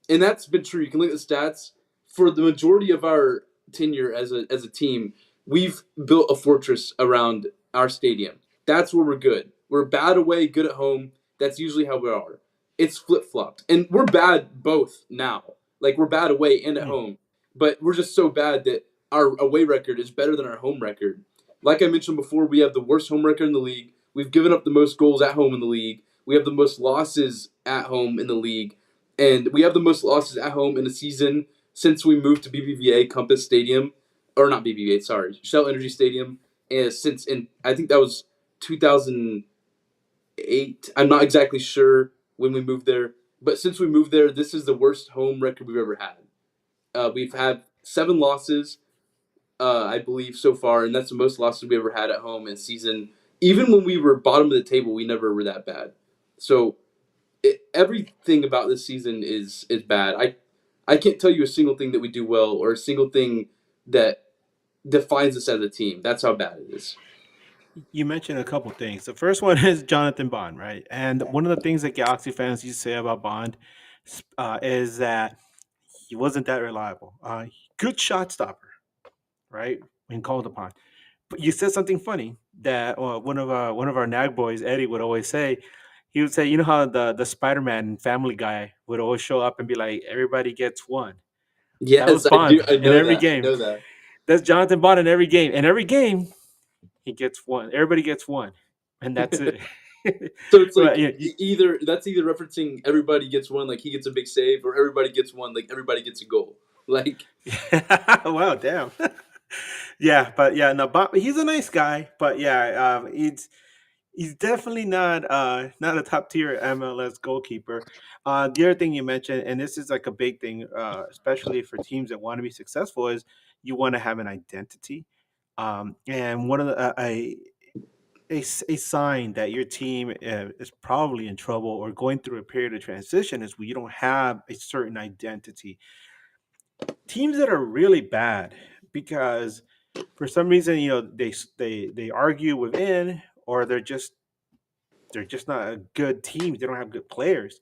And that's been true. You can look at the stats. For the majority of our tenure as a team, we've built a fortress around our stadium. That's where we're good. We're bad away, good at home. That's usually how we are. It's flip flopped, and we're bad both now. Like we're bad away and at Mm. home, but we're just so bad that our away record is better than our home record. Like I mentioned before, we have the worst home record in the league. We've given up the most goals at home in the league. We have the most losses at home in the league, and we have the most losses at home in the season since we moved to BBVA Compass Stadium, or not BBVA, sorry, Shell Energy Stadium. And since in I think that was 2008. I'm not exactly sure when we moved there, but since we moved there, this is the worst home record we've ever had. We've had 7 losses, I believe, so far, and that's the most losses we ever had at home in season. Even when we were bottom of the table, we never were that bad. So everything about this season is bad. I can't tell you a single thing that we do well or a single thing that defines us as a team. That's how bad it is. You mentioned a couple things. The first one is Jonathan Bond, right? And one of the things that Galaxy fans used to say about Bond is that he wasn't that reliable. Good shot stopper, right? When called upon. But you said something funny that one of our nag boys, Eddie, would always say. He would say, you know how the Spider Man Family Guy would always show up and be like, everybody gets one. That was Yes, I do. Bond I in know every that. I game. know that. That's Jonathan Bond in every game. In every game, he gets one. Everybody gets one, and that's it. So it's like But yeah, either that's either referencing everybody gets one, like he gets a big save, or everybody gets one, like everybody gets a goal. Like wow, damn. Yeah, but yeah, no, but he's a nice guy. But yeah, he's definitely not a top tier MLS goalkeeper. The other thing you mentioned, and this is like a big thing, especially for teams that want to be successful, is you want to have an identity. And one of the a sign that your team is probably in trouble or going through a period of transition is when you don't have a certain identity. Teams that are really bad because for some reason they argue within, or they're just not a good team. They don't have good players.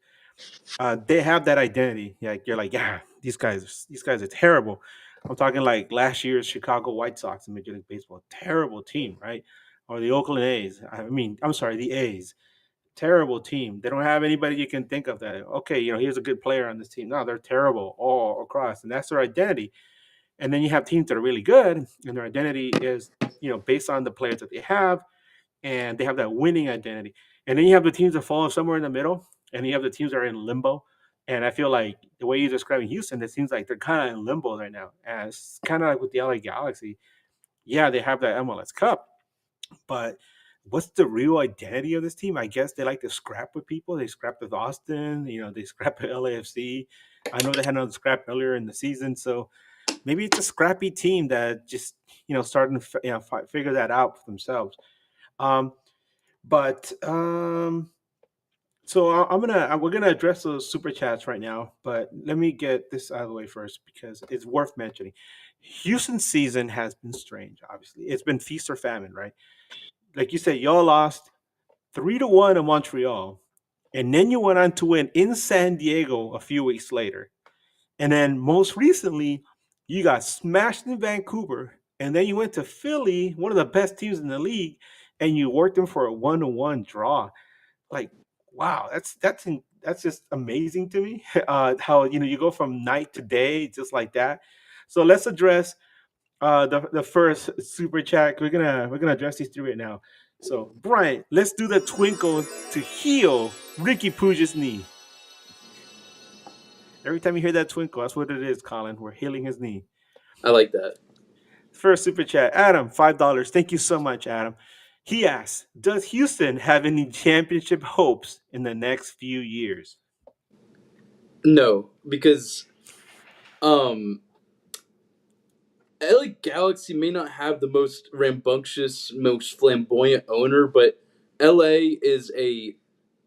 They have that identity. Like you're like, yeah, these guys are terrible. I'm talking like last year's Chicago White Sox in Major League Baseball, terrible team, right? Or the Oakland A's. I mean, I'm sorry, the A's, terrible team. They don't have anybody you can think of that. Okay, here's a good player on this team. No, they're terrible all across, and that's their identity. And then you have teams that are really good, and their identity is based on the players that they have, and they have that winning identity. And then you have the teams that fall somewhere in the middle, and you have the teams that are in limbo. And I feel like the way you're describing Houston, it seems like they're kind of in limbo right now. And it's kind of like with the LA Galaxy. Yeah, they have that MLS Cup, but what's the real identity of this team? I guess they like to scrap with people. They scrapped with Austin, they scrapped with LAFC. I know they had another scrap earlier in the season, so maybe it's a scrappy team that just starting to figure that out for themselves. Um, but so we're gonna address those super chats right now. But let me get this out of the way first because it's worth mentioning. Houston's season has been strange. Obviously, it's been feast or famine, right? Like you said, y'all lost 3-1 in Montreal, and then you went on to win in San Diego a few weeks later. And then most recently, you got smashed in Vancouver, and then you went to Philly, one of the best teams in the league, and you worked them for a 1-1 draw. Like, wow, that's just amazing to me. How you go from night to day just like that. So let's address the first super chat. We're gonna address these three right now. So Brian, let's do the twinkle to heal Ricky Puja's knee. Every time you hear that twinkle, that's what it is, Colin. We're healing his knee. I like that. First super chat, Adam, $5. Thank you so much, Adam. He asks, does Houston have any championship hopes in the next few years? No, because LA Galaxy may not have the most rambunctious, most flamboyant owner, but LA is a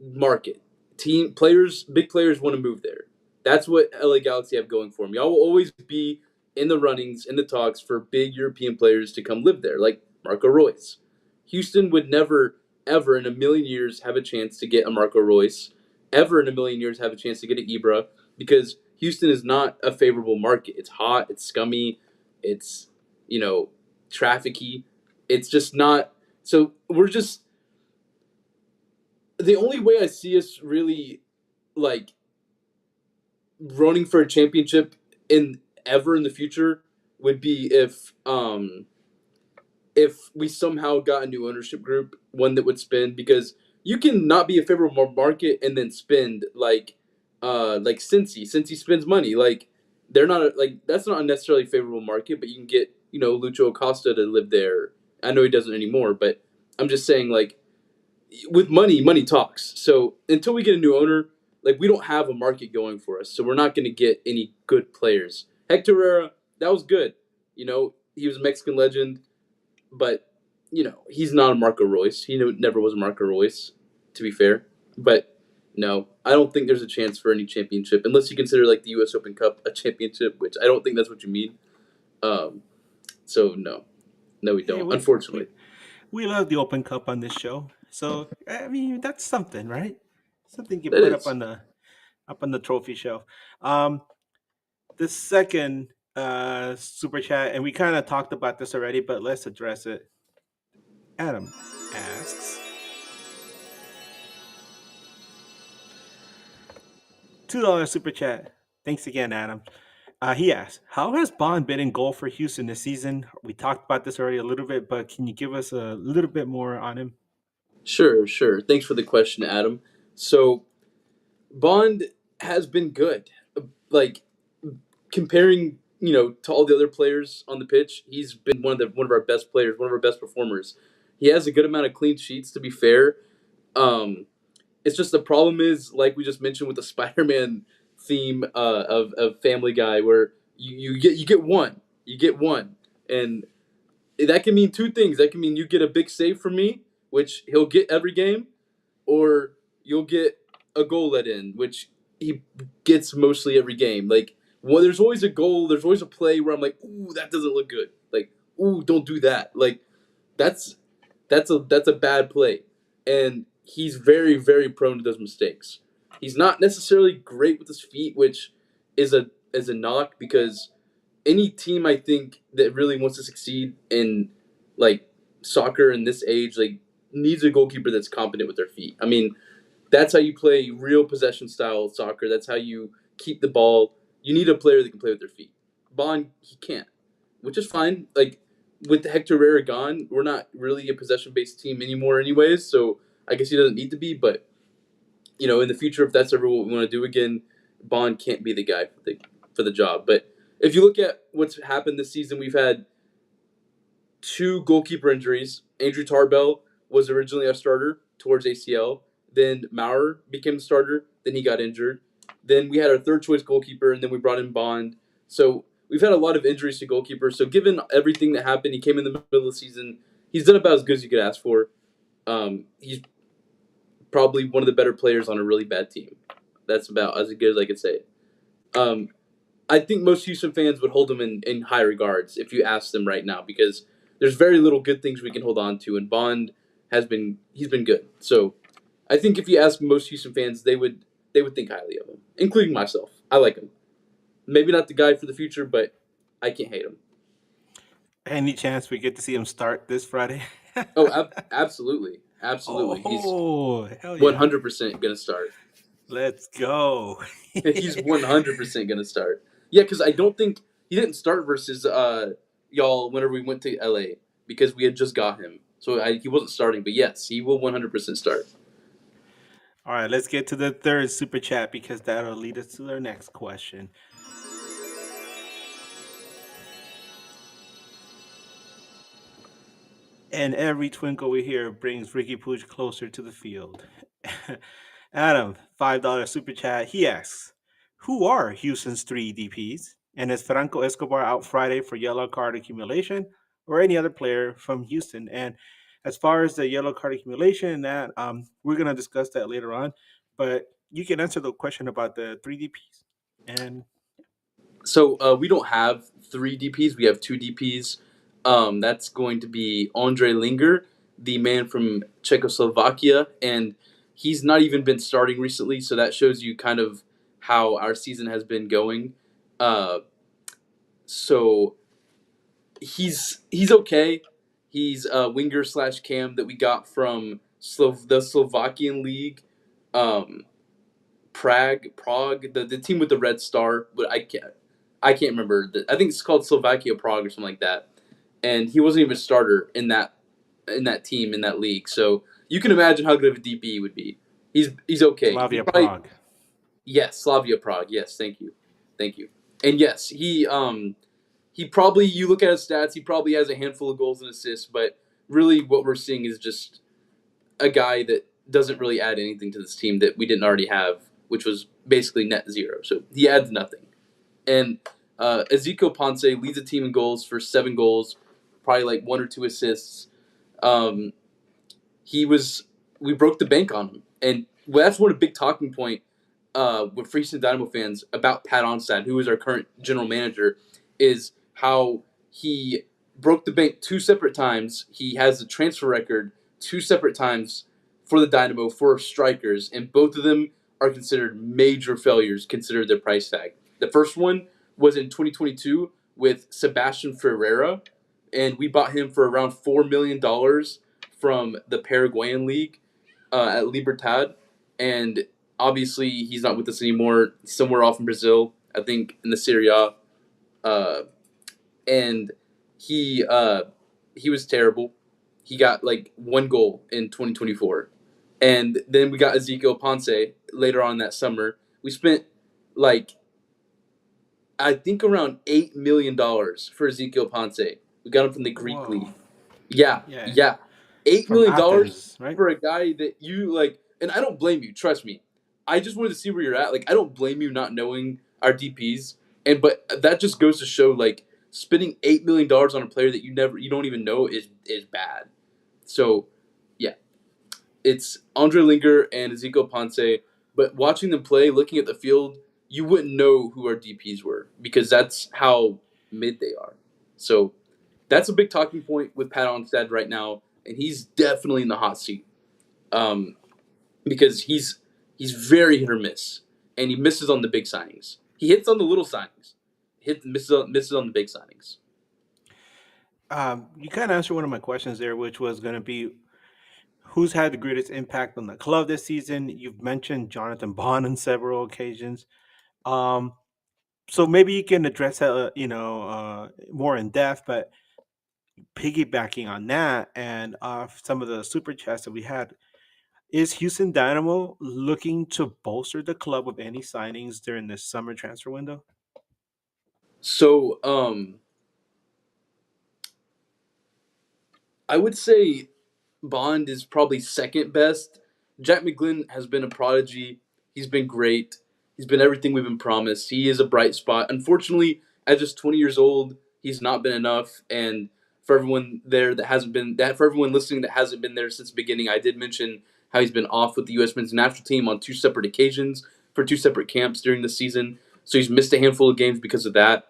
market. Team players, big players want to move there. That's what LA Galaxy have going for them. Y'all will always be in the runnings, in the talks for big European players to come live there, like Marco Royce. Houston would never, ever in a million years have a chance to get a Marco Royce, ever in a million years have a chance to get an Ibra, because Houston is not a favorable market. It's hot, it's scummy, it's, trafficky. It's just not. So we're just the only way I see us really like running for a championship in ever in the future would be if we somehow got a new ownership group, one that would spend, because you can not be a favorable market and then spend like Cincy. Cincy spends money. Like they're not like that's not a necessarily favorable market, but you can get, Lucho Acosta to live there. I know he doesn't anymore, but I'm just saying, like, with money, money talks. So until we get a new owner, like, we don't have a market going for us. So we're not going to get any good players. Hector Herrera, that was good. He was a Mexican legend, but he's not a Marco Royce. He never was a Marco Royce, to be fair. But no, I don't think there's a chance for any championship unless you consider like the U.S. Open Cup a championship, which I don't think that's what you mean. Um, so no, we Hey, don't. we, Unfortunately, we we love the Open Cup on this show, so I mean that's something, right? Something you that put is. up on the trophy shelf. Um, the second super chat, and we kind of talked about this already, but let's address it. Adam asks, $2 super chat. Thanks again, Adam. He asks, how has Bond been in goal for Houston this season? We talked about this already a little bit, but can you give us a little bit more on him? Sure, sure. Thanks for the question, Adam. So Bond has been good. Like, comparing, to all the other players on the pitch, he's been one of our best players, one of our best performers. He has a good amount of clean sheets, to be fair. Um, it's just the problem is, like we just mentioned with the Spider-Man theme of Family Guy, where you get one, and that can mean two things. That can mean you get a big save from me, which he'll get every game, or you'll get a goal let in, which he gets mostly every game. Like, there's always a goal, there's always a play where I'm like, ooh, that doesn't look good. Like, ooh, don't do that. Like, that's that's a bad play, and he's very very prone to those mistakes. He's not necessarily great with his feet, which is a knock, because any team, I think, that really wants to succeed in like soccer in this age, like, needs a goalkeeper that's competent with their feet. I mean, that's how you play real possession style soccer. That's how you keep the ball. You need a player that can play with their feet. Bond, he can't, which is fine. Like, with Hector Herrera gone, we're not really a possession based team anymore, anyways. So I guess he doesn't need to be. But in the future, if that's ever what we want to do again, Bond can't be the guy for the job. But if you look at what's happened this season, we've had two goalkeeper injuries. Andrew Tarbell was originally our starter towards ACL. Then Maurer became the starter. Then he got injured. Then we had our third choice goalkeeper, and then we brought in Bond. So we've had a lot of injuries to goalkeepers. So given everything that happened, he came in the middle of the season. He's done about as good as you could ask for. He's probably one of the better players on a really bad team. That's about as good as I could say it. Um, I think most Houston fans would hold him in high regards if you ask them right now, because there's very little good things we can hold on to, and Bond he's been good. So I think if you ask most Houston fans, they would think highly of him, including myself. I like him. Maybe not the guy for the future, but I can't hate him. Any chance we get to see him start this Friday? Oh, absolutely, absolutely. He's Oh, hell yeah. 100% gonna start. Let's go. He's 100% gonna start. Yeah, because I don't think he didn't start versus y'all whenever we went to LA, because we had just got him, so he wasn't starting. But yes, he will 100% start. All right, let's get to the third super chat because that'll lead us to our next question. And every twinkle we hear brings Ricky Pooch closer to the field. Adam, $5 super chat. He asks, who are Houston's three DPs? And is Franco Escobar out Friday for yellow card accumulation or any other player from Houston? And as far as the yellow card accumulation, that we're going to discuss that later on. But you can answer the question about the three DPs. And So we don't have three DPs. We have two DPs. That's going to be Andre Linger, the man from Czechoslovakia, and he's not even been starting recently. So that shows you kind of how our season has been going. Uh, so he's okay. He's a winger slash cam that we got from the Slovakian league, Prague, the team with the red star, but I can't remember. I think it's called Slovakia Prague or something like that. And he wasn't even a starter in that team in that league. So you can imagine how good of a DP he would be. He's okay. He Slavia probably Prague. yes, Slavia Prague. Yes, thank you. And yes, he probably you look at his stats, he probably has a handful of goals and assists, but really what we're seeing is just a guy that doesn't really add anything to this team that we didn't already have, which was basically net zero. So he adds nothing. And Ezekiel Ponce leads the team in goals for 7 goals, probably like 1 or 2 assists. Um, we broke the bank on him, and that's one big talking point with Houston Dynamo fans about Pat Onstad, who is our current general manager, is how he broke the bank 2 separate times. He has a transfer record 2 separate times for the Dynamo for strikers, and both of them are considered major failures, considered their price tag. The first one was in 2022 with Sebastian Ferreira, and we bought him for around $4 million from the Paraguayan league at Libertad, and obviously he's not with us anymore. He's somewhere off in Brazil, I think in the Serie A, and he was terrible. He got like 1 goal in 2024, and then we got Ezekiel Ponce later on that summer. We spent like I think around $8 million for Ezekiel Ponce. We got him from the Greek Whoa. league. Yeah. $8 From million Athens, right? for a guy that you like, and I don't blame you. Trust me, I just wanted to see where you're at. Like, I don't blame you not knowing our DPS, but that just goes to show like spending $8 million on a player that you don't even know is bad. So, yeah, it's Andre Linger and Ezekiel Ponce. But watching them play, looking at the field, you wouldn't know who our DPS were because that's how mid they are. So that's a big talking point with Pat Onstad right now, and he's definitely in the hot seat because he's very hit or miss, and he misses on the big signings. He hits on the little signings, misses on the big signings. You kind of answered one of my questions there, which was going to be who's had the greatest impact on the club this season. You've mentioned Jonathan Bond on several occasions. Um, so maybe you can address that, more in depth. But piggybacking on that and off some of the super chats that we had, is Houston Dynamo looking to bolster the club with any signings during this summer transfer window? So I would say Bond is probably second best. Jack McGlynn has been a prodigy. He's been great. He's been everything we've been promised. He is a bright spot. Unfortunately, at just 20 years old, he's not been enough. And for everyone there that hasn't been that, for everyone listening that hasn't been there since the beginning, I did mention how he's been off with the U.S. men's national team on 2 separate occasions for 2 separate camps during the season. So he's missed a handful of games because of that.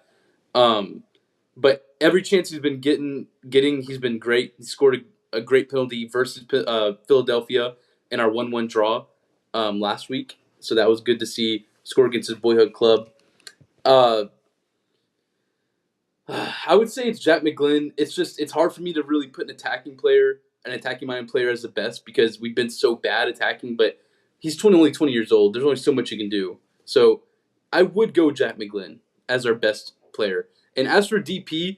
Um, but every chance he's been getting, he's been great. He scored a great penalty versus Philadelphia in our 1-1 draw last week. So that was good to see. Score against his boyhood club. I would say it's Jack McGlynn. It's hard for me to really put an attacking minded player as the best because we've been so bad attacking, but he's only 20 years old. There's only so much he can do. So I would go Jack McGlynn as our best player. And as for DP,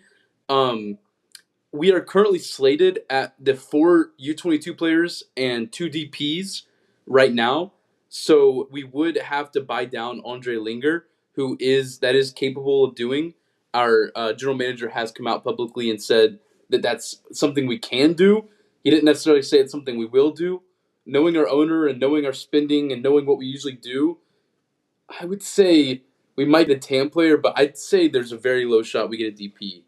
we are currently slated at the 4 U22 players and 2 DPs right now. So we would have to buy down Andre Linger, that is capable of doing. Our general manager has come out publicly and said that that's something we can do. He didn't necessarily say it's something we will do. Knowing our owner and knowing our spending and knowing what we usually do, I would say we might get a TAM player, but I'd say there's a very low shot we get a DP.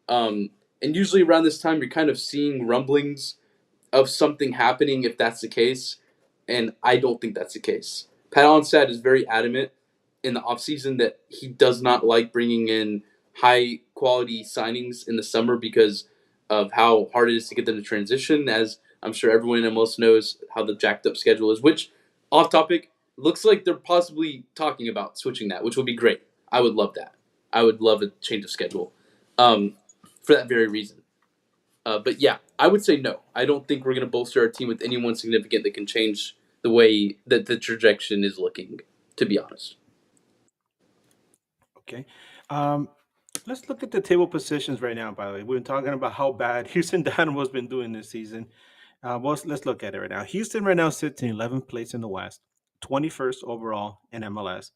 And usually around this time, you're kind of seeing rumblings of something happening if that's the case, and I don't think that's the case. Pat Onstad is very adamant in the offseason that he does not like bringing in high-quality signings in the summer because of how hard it is to get them to transition, as I'm sure everyone in MLS knows how the jacked-up schedule is, which, off-topic, looks like they're possibly talking about switching that, which would be great. I would love that. I would love a change of schedule for that very reason. But yeah, I would say no. I don't think we're going to bolster our team with anyone significant that can change the way that the trajectory is looking. To be honest. Okay. Um, let's look at the table positions right now. By the way, we've been talking about how bad Houston Dynamo's been doing this season. Let's look at it right now. Houston right now sits in 11th place in the West, 21st overall in MLS.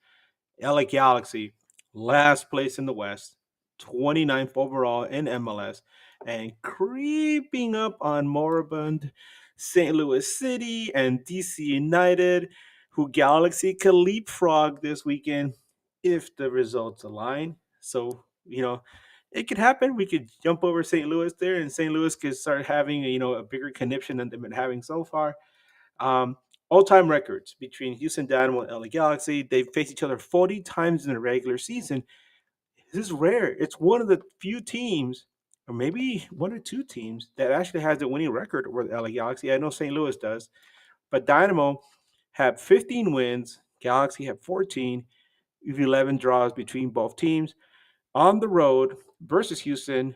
LA Galaxy, last place in the West, 29th overall in MLS, and creeping up on moribund St. Louis City and DC United, who Galaxy could leapfrog this weekend if the results align. So, it could happen. We could jump over St. Louis there, and St. Louis could start having, a bigger conniption than they've been having so far. Um, All-time records between Houston Dynamo and LA Galaxy. They've faced each other 40 times in the regular season. This is rare. It's one of the few teams, or maybe one or two teams, that actually has a winning record with LA Galaxy. I know St. Louis does, but Dynamo have 15 wins. Galaxy have 14. With 11 draws between both teams. On the road versus Houston,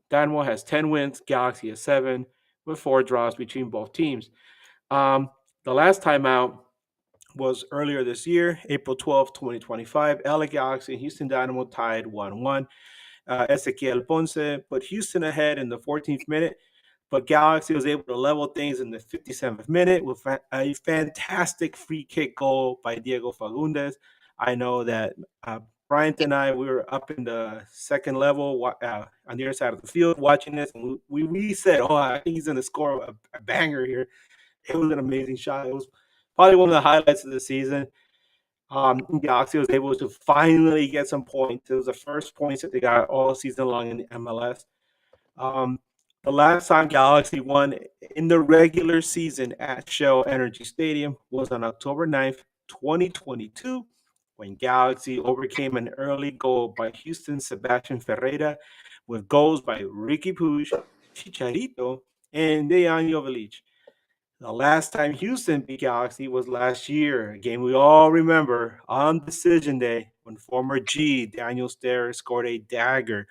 Dynamo has 10 wins. Galaxy has 7, with 4 draws between both teams. Um, the last time out was earlier this year, April 12th, 2025. LA Galaxy and Houston Dynamo tied 1-1. Ezequiel Ponce put Houston ahead in the 14th minute, but Galaxy was able to level things in the 57th minute with a fantastic free kick goal by Diego Fagundes. I know that Bryant and I, we were up in the second level on the other side of the field watching this, and we said, oh, I think he's going to score a banger here. It was an amazing shot. It was probably one of the highlights of the season. Galaxy was able to finally get some points. It was the first points that they got all season long in the MLS. Um, the last time Galaxy won in the regular season at Shell Energy Stadium was on October 9th, 2022, when Galaxy overcame an early goal by Houston Sebastian Ferreira with goals by Ricky Puig, Chicharito, and Dejan Joveljic. The last time Houston beat Galaxy was last year, a game we all remember on decision day when former G Daniel Sterr scored a dagger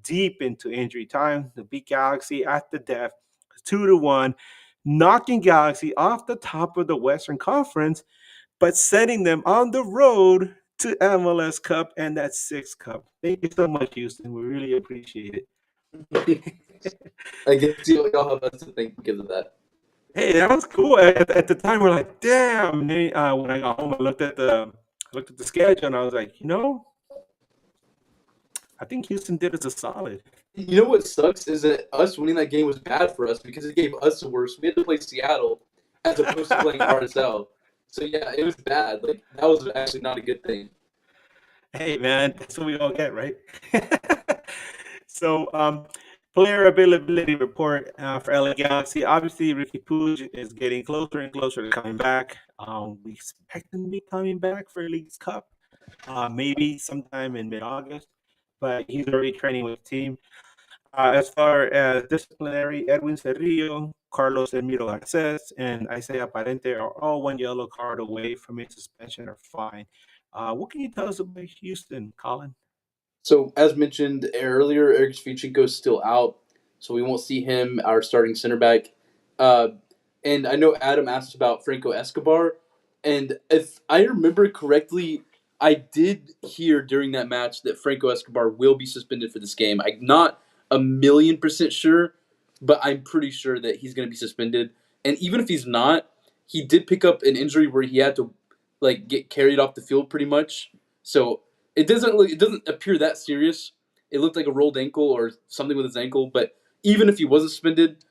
deep into injury time to beat Galaxy at the death 2-1, knocking Galaxy off the top of the Western Conference, but sending them on the road to MLS Cup and that sixth cup. Thank you so much, Houston. We really appreciate it. I guess y'all have us to thank because of that. Hey, that was cool. At the time, we're like, damn. And then, when I got home, I looked at the schedule, and I was like, I think Houston did us a solid. You know what sucks is that us winning that game was bad for us because it gave us the worst. We had to play Seattle as opposed to playing RSL. So yeah, it was bad. Like that was actually not a good thing. Hey, man, that's what we all get, right? So, player availability report for LA Galaxy. Obviously, Ricky Puig is getting closer and closer to coming back. We expect him to be coming back for League's Cup, maybe sometime in mid-August, but he's already training with the team. As far as disciplinary, Edwin Cerrillo, Carlos Emiro Garces, and Isaiah Parente are all one yellow card away from a suspension or fine. What can you tell us about Houston, Colin? So as mentioned earlier, Eric Svinchenko is still out, so we won't see him, our starting center back. Uh, and I know Adam asked about Franco Escobar, and if I remember correctly, I did hear during that match that Franco Escobar will be suspended for this game. I'm not 1,000,000% sure, but I'm pretty sure that he's going to be suspended. And even if he's not, he did pick up an injury where he had to like get carried off the field pretty much. So it doesn't appear that serious. It looked like a rolled ankle or something with his ankle, but even if he wasn't suspended,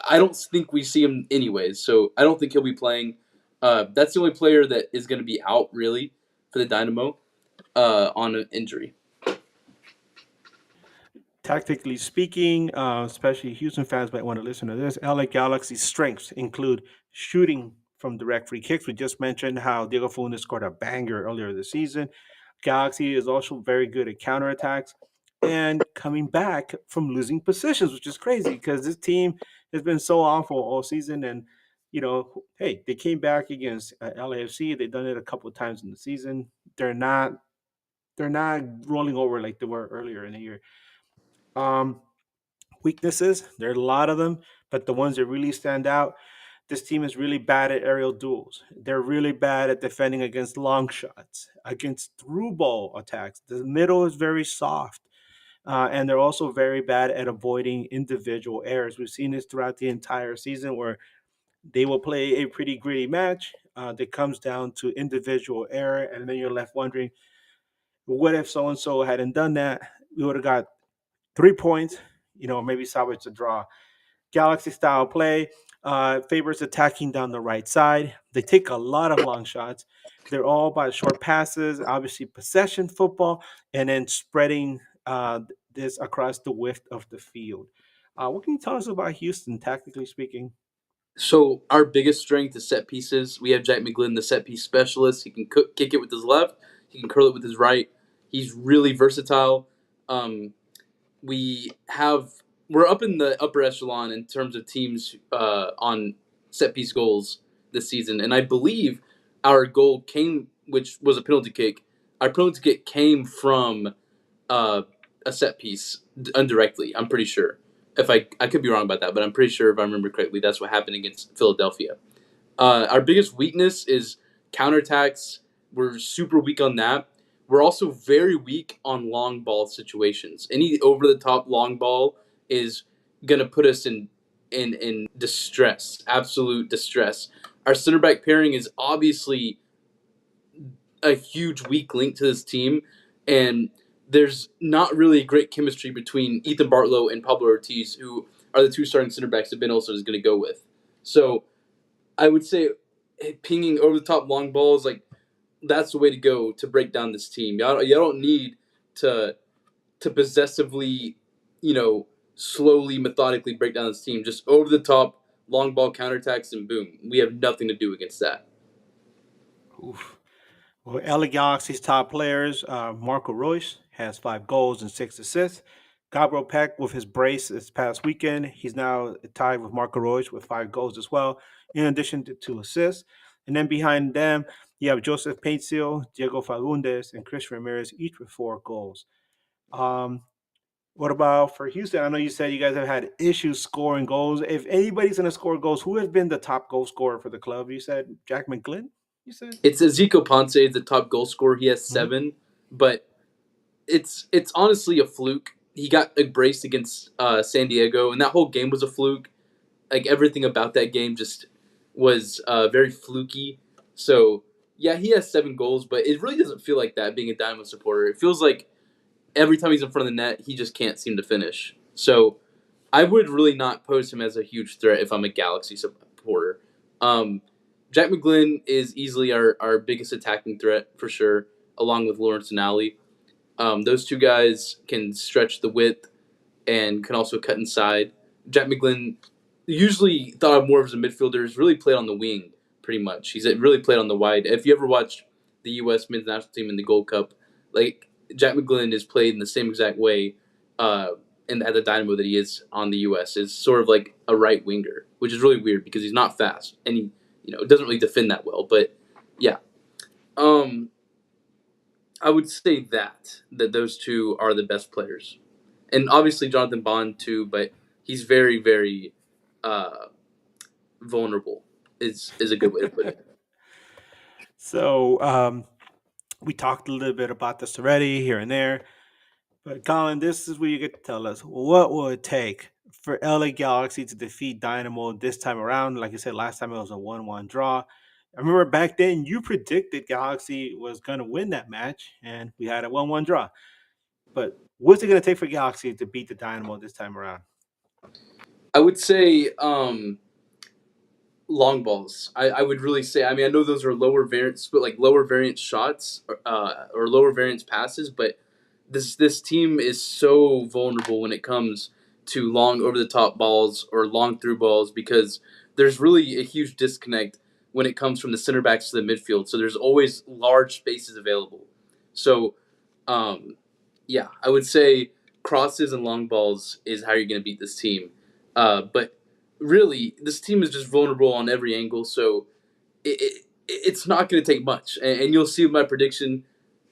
I don't think we see him anyways. So I don't think he'll be playing. That's the only player that is going to be out really for the Dynamo on an injury. Tactically speaking, especially Houston fans might want to listen to this. LA Galaxy's strengths include shooting from direct free kicks. We just mentioned how Diego Funes scored a banger earlier this season. Galaxy is also very good at counterattacks and coming back from losing positions, which is crazy because this team has been so awful all season. And hey, they came back against LAFC. They've done it a couple of times in the season. They're not rolling over like they were earlier in the year. Um, weaknesses. There are a lot of them, but the ones that really stand out, this team is really bad at aerial duels. They're really bad at defending against long shots, against through ball attacks. The middle is very soft. And they're also very bad at avoiding individual errors. We've seen this throughout the entire season where they will play a pretty gritty match that comes down to individual error. And then you're left wondering, what if so and so hadn't done that? We would have got 3 points, maybe salvage the draw. Galaxy style play favors attacking down the right side. They take a lot of long shots. They're all about short passes, obviously possession football, and then spreading this across the width of the field. What can you tell us about Houston, tactically speaking? So our biggest strength is set pieces. We have Jack McGlynn, the set piece specialist. He can kick it with his left. He can curl it with his right. He's really versatile. Um, we have we're up in the upper echelon in terms of teams on set piece goals this season, and I believe our goal came, which was a penalty kick. Our penalty kick came from uh, a set piece indirectly. I'm pretty sure. If I could be wrong about that, but I'm pretty sure if I remember correctly, that's what happened against Philadelphia. Our biggest weakness is counterattacks. We're super weak on that. We're also very weak on long ball situations. Any over the top long ball is gonna put us in distress, absolute distress. Our center back pairing is obviously a huge weak link to this team, and there's not really great chemistry between Ethan Bartlow and Pablo Ortiz, who are the two starting center backs that Ben Olsen is going to go with. So I would say pinging over the top long balls, like that's the way to go to break down this team. Y'all don't need to possessively, slowly, methodically break down this team. Just over the top long ball counterattacks and boom, we have nothing to do against that. Oof. Well, LA Galaxy's top players, Marco Royce has 5 goals and 6 assists. Gabriel Peck with his brace this past weekend, he's now tied with Marco Royce with 5 goals as well, in addition to 2 assists. And then behind them, you have Joseph Paintsil, Diego Fagundes, and Chris Ramirez, each with 4 goals. Um, what about for Houston? I know you said you guys have had issues scoring goals. If anybody's going to score goals, who has been the top goal scorer for the club? You said Jack McGlynn, you said? It's Ezekiel Ponce, the top goal scorer. He has 7, but it's honestly a fluke. He got braced against San Diego, and that whole game was a fluke. Like everything about that game just was very fluky. So yeah, he has 7 goals, but it really doesn't feel like that being a Dynamo supporter. It feels like every time he's in front of the net, he just can't seem to finish. So I would really not pose him as a huge threat if I'm a Galaxy supporter. Jack McGlynn is easily our biggest attacking threat for sure, along with Lawrence and Ali. Those two guys can stretch the width and can also cut inside. Jack McGlynn, usually thought of more as a midfielder, has really played on the wing pretty much. He's really played on the wide. If you ever watched the U.S. men's national team in the Gold Cup, like Jack McGlynn is played in the same exact way at the Dynamo that he is on the U.S. is sort of like a right winger, which is really weird because he's not fast and he doesn't really defend that well. But yeah, I would say that those two are the best players, and obviously Jonathan Bond too. But he's very very vulnerable. Is a good way to put it. So we talked a little bit about this already here and there, but Colin, this is where you get to tell us what will it take for LA Galaxy to defeat Dynamo this time around. Like you said, last time it was a 1-1 draw. I remember back then you predicted Galaxy was going to win that match, and we had a 1-1 draw. But what's it going to take for Galaxy to beat the Dynamo this time around? I would say long balls. I would really say. I mean, I know those are lower variance, but like lower variance shots or lower variance passes. But this team is so vulnerable when it comes to long over the top balls or long through balls because there's really a huge disconnect when it comes from the center backs to the midfield. So there's always large spaces available. So, yeah, I would say crosses and long balls is how you're going to beat this team. But really, this team is just vulnerable on every angle, so it's not going to take much. And you'll see my prediction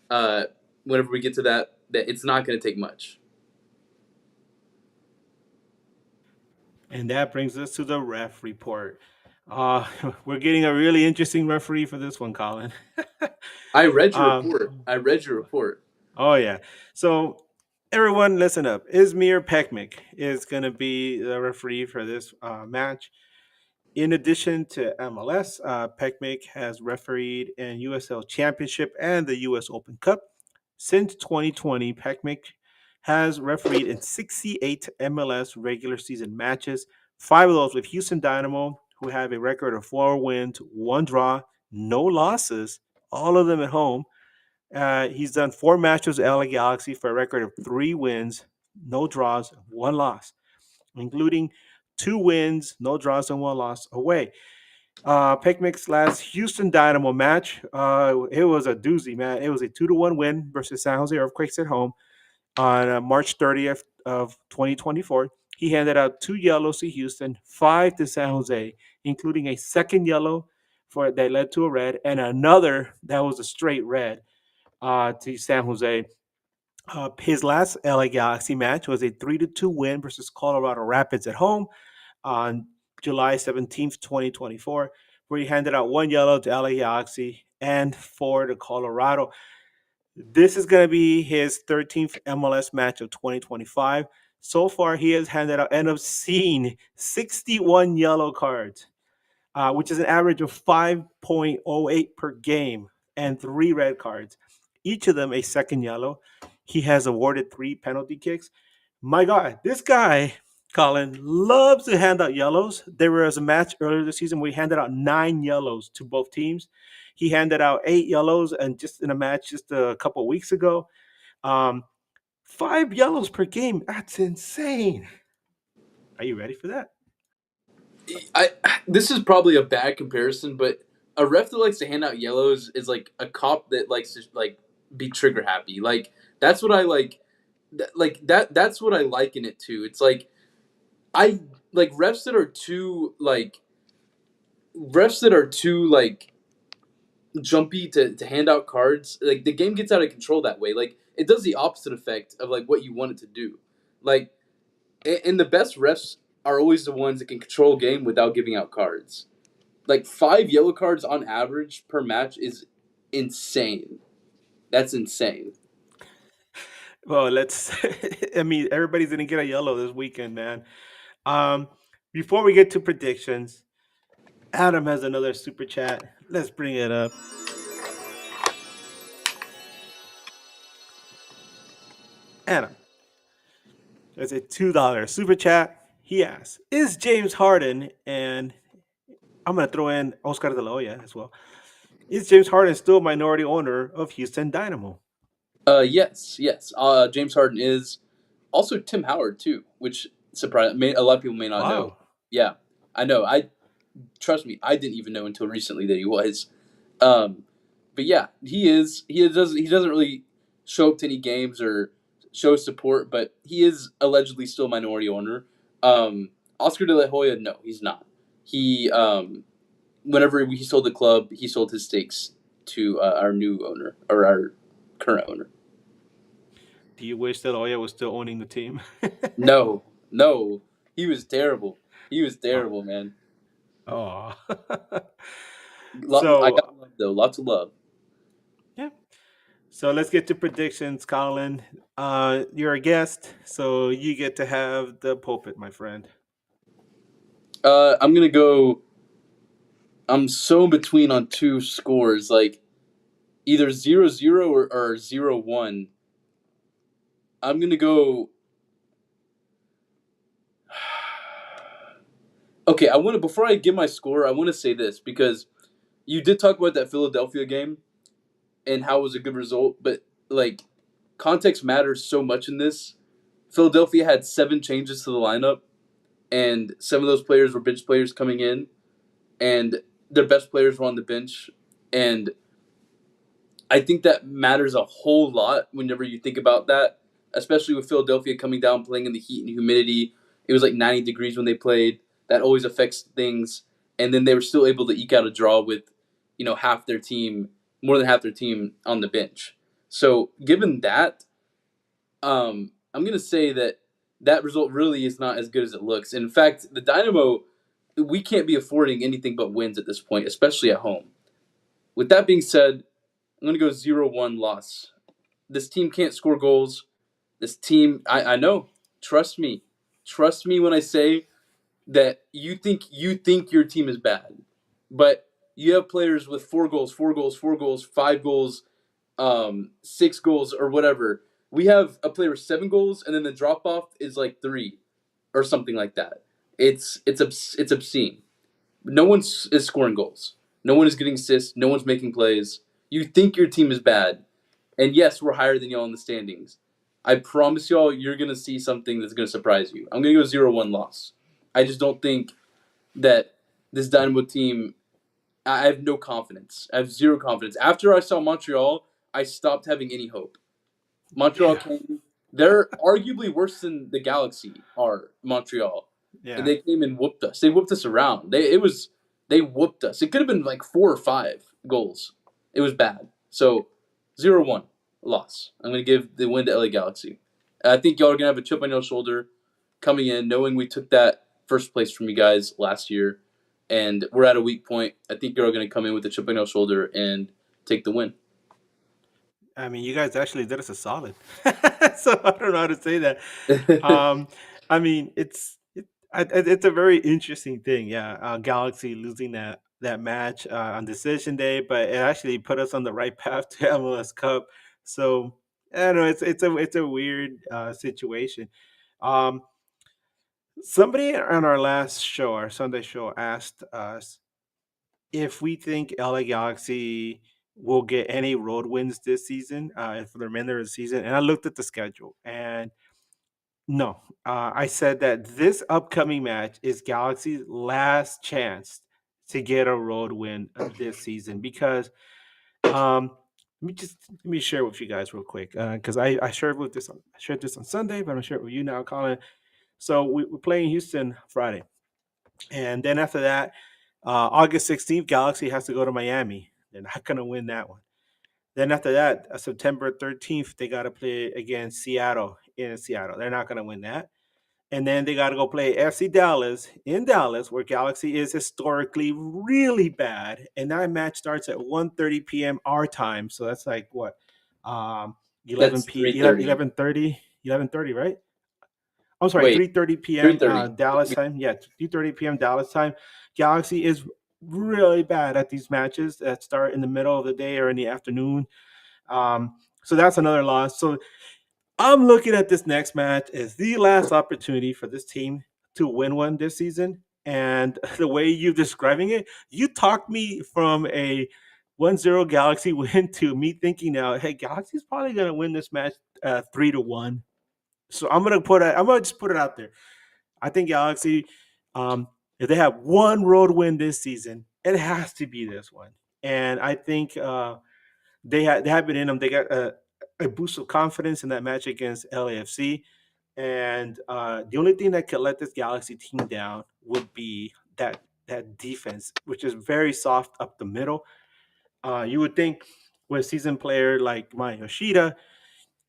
whenever we get to that it's not going to take much. And that brings us to the ref report. Uh, we're getting a really interesting referee for this one, Colin. I read your um, report. I read your report. oh yeah. So everyone, listen up. Izmir Pekmik is going to be the referee for this match. In addition to MLS, Pekmik has refereed in USL Championship and the US Open Cup. Since 2020, Pekmik has refereed in 68 MLS regular season matches, five of those with Houston Dynamo, who have a record of 4 wins, one draw, no losses, all of them at home. He's done four matches with LA Galaxy for a record of 3 wins, no draws, one loss, including 2 wins, no draws, and one loss away. Picnic's last Houston Dynamo match, it was a doozy, man. It was a 2-1 win versus San Jose Earthquakes at home on March 30th of 2024. He handed out 2 yellows to Houston, 5 to San Jose, including a second yellow for that led to a red, and another that was a straight red to San Jose. His last LA Galaxy match was a 3-2 win versus Colorado Rapids at home on July 17th, 2024, where he handed out 1 yellow to LA Galaxy and 4 to Colorado. This is going to be his 13th MLS match of 2025. So far, he has handed out and obscene 61 yellow cards, which is an average of 5.08 per game, and 3 red cards, each of them a second yellow. He has awarded 3 penalty kicks. My God, this guy, Colin, loves to hand out yellows. There was a match earlier this season where he handed out 9 yellows to both teams. He handed out 8 yellows, and just in a match just a couple of weeks ago, um, 5 yellows per game. That's insane. Are you ready for that? I This is probably a bad comparison, but a ref that likes to hand out yellows is like a cop that likes to like be trigger happy. Like that's what I like. Like that's what I liken it to. It's like I like refs that are too like jumpy to hand out cards. Like the game gets out of control that way. Like it does the opposite effect of like what you want it to do. Like and the best refs are always the ones that can control a game without giving out cards. Like 5 yellow cards on average per match is insane. That's insane. Well, let's. I mean, everybody's gonna get a yellow this weekend, man. Um, Before we get to predictions, Adam has another super chat. Let's bring it up. Adam, there's a $2 super chat. He asks, "Is James Harden and I'm gonna throw in Oscar De La Hoya as well? Is James Harden still minority owner of Houston Dynamo?" Yes. James Harden is also Tim Howard too, which a lot of people may not know. Wow. Yeah, I know. I trust me. I didn't even know until recently that he was. Um, but yeah, he is. He doesn't really show up to any games or show support, but he is allegedly still a minority owner. Oscar De La Hoya, no, he's not. He whenever he sold the club, he sold his stakes to our new owner or our current owner. Do you wish that Hoya was still owning the team? No, no, he was terrible. He was Oh. terrible, man. Oh. I got So love though, lots of love. yeah. So let's get to predictions, Colin. You're a guest, so you get to have the pulpit, my friend. I'm gonna go. I'm so between on two scores, like either 0-0 or 0-1. I'm gonna go. Okay, I want to before I give my score, I want to say this because you did talk about that Philadelphia game and how it was a good result, but like context matters so much in this. Philadelphia had 7 changes to the lineup, and some of those players were bench players coming in, and their best players were on the bench, and I think that matters a whole lot whenever you think about that, especially with Philadelphia coming down, playing in the heat and humidity. It was like 90 degrees when they played. That always affects things. And then they were still able to eke out a draw with, half their team, more than half their team on the bench. So given that, I'm gonna say that that result really is not as good as it looks. In fact, the Dynamo, we can't be affording anything but wins at this point, especially at home. With that being said, I'm going to go 0-1 loss. This team can't score goals. This team, I know. Trust me. Trust me when I say that you think your team is bad. But you have players with 4 goals, 4 goals, 4 goals, 5 goals, 6 goals, or whatever. We have a player with 7 goals, and then the drop off is like 3 or something like that. It's obscene. No one is scoring goals. No one is getting assists. No one's making plays. You think your team is bad, and yes, we're higher than y'all in the standings. I promise y'all, you're gonna see something that's gonna surprise you. I'm gonna go 0-1 loss. I just don't think that this Dynamo team. I have no confidence. I have zero confidence. After I saw Montreal, I stopped having any hope. Montreal Yeah, came. They're arguably worse than the Galaxy are. Montreal, and yeah. they came and whooped us. They whooped us around. They whooped us. It could have been like 4 or 5 goals. It was bad. So 0-1 loss. I'm gonna give the win to LA Galaxy. I think y'all are gonna have a chip on your shoulder coming in, knowing we took that first place from you guys last year, and we're at a weak point. I think you're all gonna come in with a chip on your shoulder and take the win. I mean, you guys actually did us a solid. So I don't know how to say that. Um, I mean, it's a very interesting thing. Yeah, Galaxy losing that match on decision day, but it actually put us on the right path to MLS Cup. So I don't know. It's a weird situation. Um, Somebody on our last show, our Sunday show, asked us if we think LA Galaxy will get any road wins this season for the remainder of the season. And I looked at the schedule, and no, I said that this upcoming match is Galaxy's last chance to get a road win this season because let me share with you guys real quick because I shared this on Sunday, but I'm gonna share it with you now, Colin. So we're playing Houston Friday. And then after that, August 16th, Galaxy has to go to Miami. They're not going to win that one. Then after that, September 13th, they got to play against Seattle in Seattle. They're not going to win that. And then they got to go play FC Dallas in Dallas, where Galaxy is historically really bad. And that match starts at 1:30 p.m. our time. So that's like what? Um, 11 That's p 3:30. 11:30, right? I'm sorry, Wait, 3:30 p.m. 3:30. Dallas time. Yeah, 3:30 p.m. Dallas time. Galaxy is really bad at these matches that start in the middle of the day or in the afternoon. So that's another loss. So I'm looking at this next match as the last opportunity for this team to win one this season. And the way you're describing it, you talked me from a 1-0 Galaxy win to me thinking now, hey, Galaxy's probably going to win this match 3-1. So I'm gonna just put it out there. I think Galaxy, if they have one road win this season, it has to be this one. And I think they have it in them. They got a boost of confidence in that match against LAFC. And the only thing that could let this Galaxy team down would be that defense, which is very soft up the middle. You would think with a seasoned player like Maya Yoshida,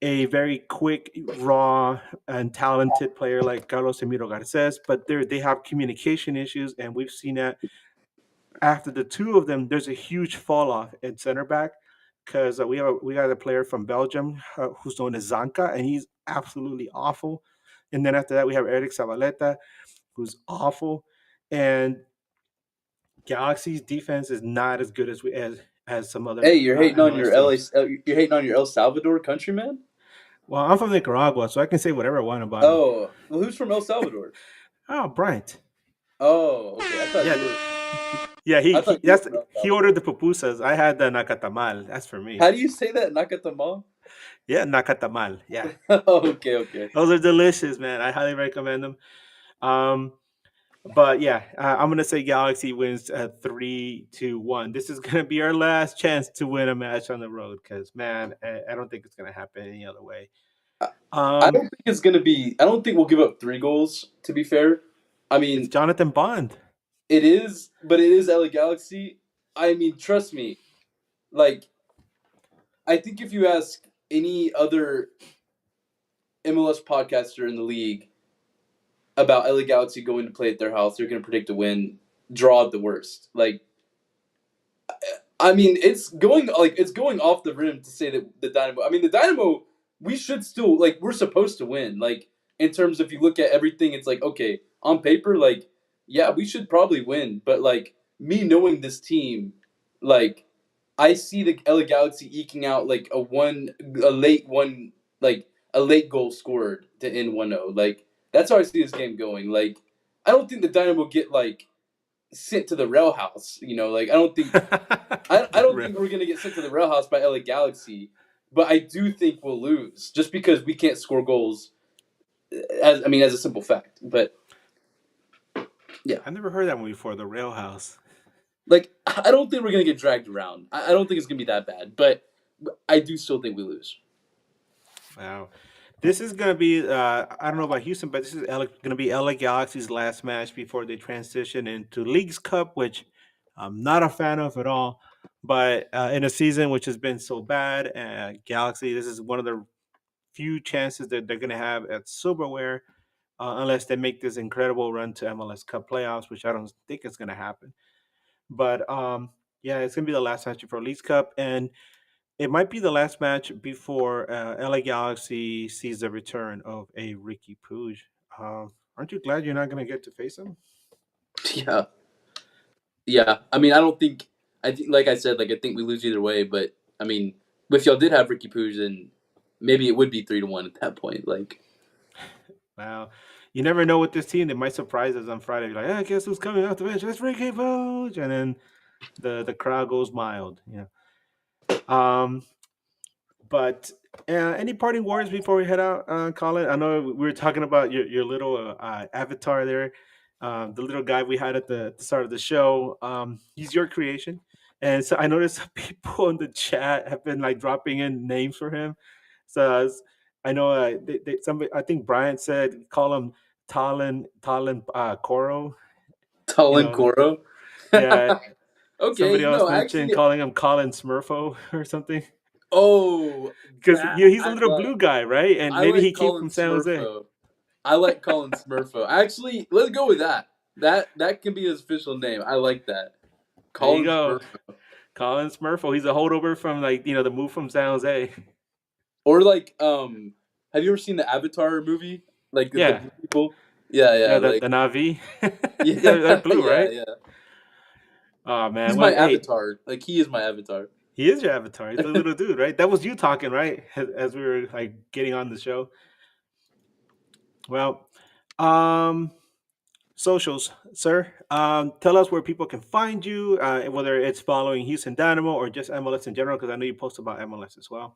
a very quick, raw, and talented player like Carlos Emiro Garces, but they have communication issues, and we've seen that after the two of them, there's a huge fall off at center back because we got a player from Belgium who's known as Zanka, and he's absolutely awful. And then after that, we have Eric Zabaleta, who's awful, and Galaxy's defense is not as good as some other Hey, you're hating on MLS your LA. teams. You're hating on your El Salvador countryman. Well, I'm from Nicaragua, so I can say whatever I want about them. Oh, well, who's from El Salvador? Oh, Bryant. Oh, okay. Yeah, yeah. I thought you were from El He ordered Salvador. the pupusas. I had the nakatamal. That's for me. How do you say that, Nakatama? Yeah, nakatamal. Yeah, Okay, okay. those are delicious, man. I highly recommend them. Um, but yeah, I'm gonna say Galaxy wins 3-1. This is gonna be our last chance to win a match on the road because man, I don't think it's gonna happen any other way. I, I Um, don't think it's gonna be. I don't think we'll give up 3 goals. To be fair, I it's mean Jonathan Bond. it is, but it is LA Galaxy. I mean, trust me. Like, I think if you ask any other MLS podcaster in the league, about LA Galaxy going to play at their house. They're going to predict a win, draw at the worst. Like, I mean, it's going off the rim to say that the Dynamo. I mean, the Dynamo. We should still we're supposed to win. Like in terms of if you look at everything, it's like okay on paper, like yeah, we should probably win. But like me knowing this team, like I see the LA Galaxy eking out like a late goal scored to end 1-0. Like that's how I see this game going. Like I don't think the Dynamo get like sent to the rail house. You know, like I don't think we're gonna get sent to the rail house by LA Galaxy, but I do think we'll lose just because we can't score goals. As a simple fact. But yeah, I never heard that one before. The rail house. like I don't think we're gonna get dragged around. I don't think it's gonna be that bad, but I do still think we lose. Wow. This is going to be, I don't know about Houston, but this is going to be LA Galaxy's last match before they transition into Leagues Cup, which I'm not a fan of at all. But in a season which has been so bad, Galaxy, this is one of the few chances that they're going to have at silverware, unless they make this incredible run to MLS Cup playoffs, which I don't think is going to happen. But yeah, it's going to be the last match before Leagues Cup. And it might be the last match before LA Galaxy sees the return of a Ricky Puig. Aren't you glad you're not going to get to face him? Yeah. I mean, I think, like I said, like I think we lose either way. But I mean, if y'all did have Ricky Puig, then maybe it would be 3-1 at that point. Like, wow, you never know with this team. They might surprise us on Friday. Like, hey, guess who's coming off the bench? It's Ricky Puig, and then the crowd goes mild. But any parting words before we head out, Colin? I know we were talking about your little avatar there, the little guy we had at the start of the show. He's your creation, and so I noticed some people in the chat have been like dropping in names for him. So I know somebody, I think Brian said call him Talon Coro. Talon Coro. Yeah. Okay. Somebody else mentioned calling him Colin Smurfo or something. Oh, because he's a little blue guy, right? And maybe he came from San Jose. I like Colin Smurfo. Actually, let's go with that. That can be his official name. I like that. Colin Smurfo. Colin Smurfo. He's a holdover from the move from San Jose. Or have you ever seen the Avatar movie? Like the blue people? Yeah. The Na'vi. Yeah, they're blue, right? Yeah. Oh man, he's my avatar. Like he is my avatar. He is your avatar. He's a little dude, right? That was you talking, right? As we were like getting on the show. Well, socials, sir. Tell us where people can find you, whether it's following Houston Dynamo or just MLS in general, because I know you post about MLS as well.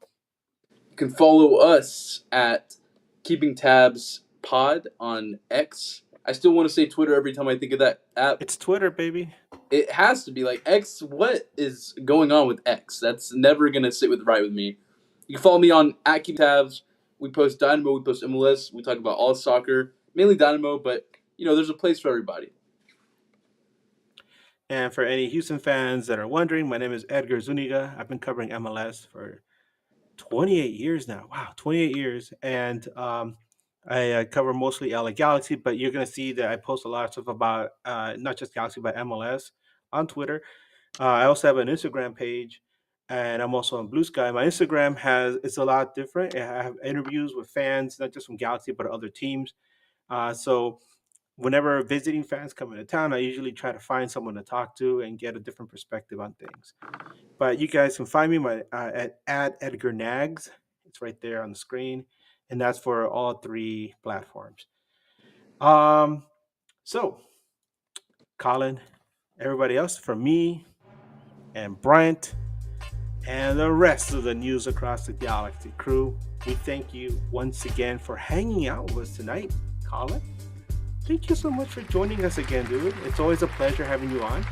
You can follow us at Keeping Tabs Pod on X. I still want to say Twitter every time I think of that app. It's Twitter, baby. It has to be like X. What is going on with X? That's never gonna sit right with me. You can follow me on at Keep Tabs. We post Dynamo, we post MLS. We talk about all soccer, mainly Dynamo, but there's a place for everybody. And for any Houston fans that are wondering, my name is Edgar Zuniga. I've been covering MLS for 28 years now. Wow, 28 years, and I cover mostly LA Galaxy, but you're going to see that I post a lot of stuff about not just Galaxy, but MLS on Twitter. I also have an Instagram page, and I'm also on Blue Sky. My Instagram it's a lot different. I have interviews with fans, not just from Galaxy, but other teams. So whenever visiting fans come into town, I usually try to find someone to talk to and get a different perspective on things. But you guys can find me at Edgar Nags. It's right there on the screen. And that's for all 3 platforms. So, Colin, everybody else, from me and Bryant and the rest of the News Across the Galaxy crew, we thank you once again for hanging out with us tonight. Colin, thank you so much for joining us again, dude. It's always a pleasure having you on.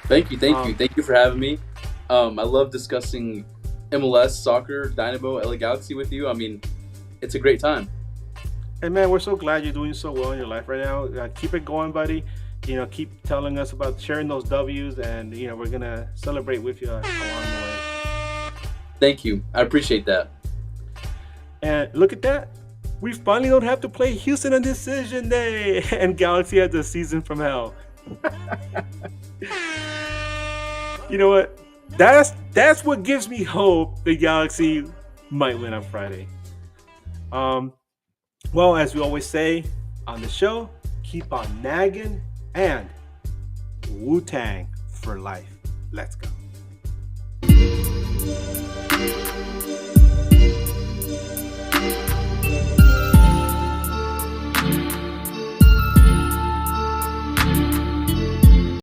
Thank you. Thank you for having me. I love discussing MLS, soccer, Dynamo, LA Galaxy with you. I mean, it's a great time. And man, we're so glad you're doing so well in your life right now. Keep it going, buddy. Keep telling us about sharing those W's, and we're gonna celebrate with you along the way. Thank you. I appreciate that. And look at that. We finally don't have to play Houston on Decision Day, and Galaxy has a season from hell. You know what? That's what gives me hope the Galaxy might win on Friday. Well, as we always say on the show, keep on nagging and Wu-Tang for life. Let's go.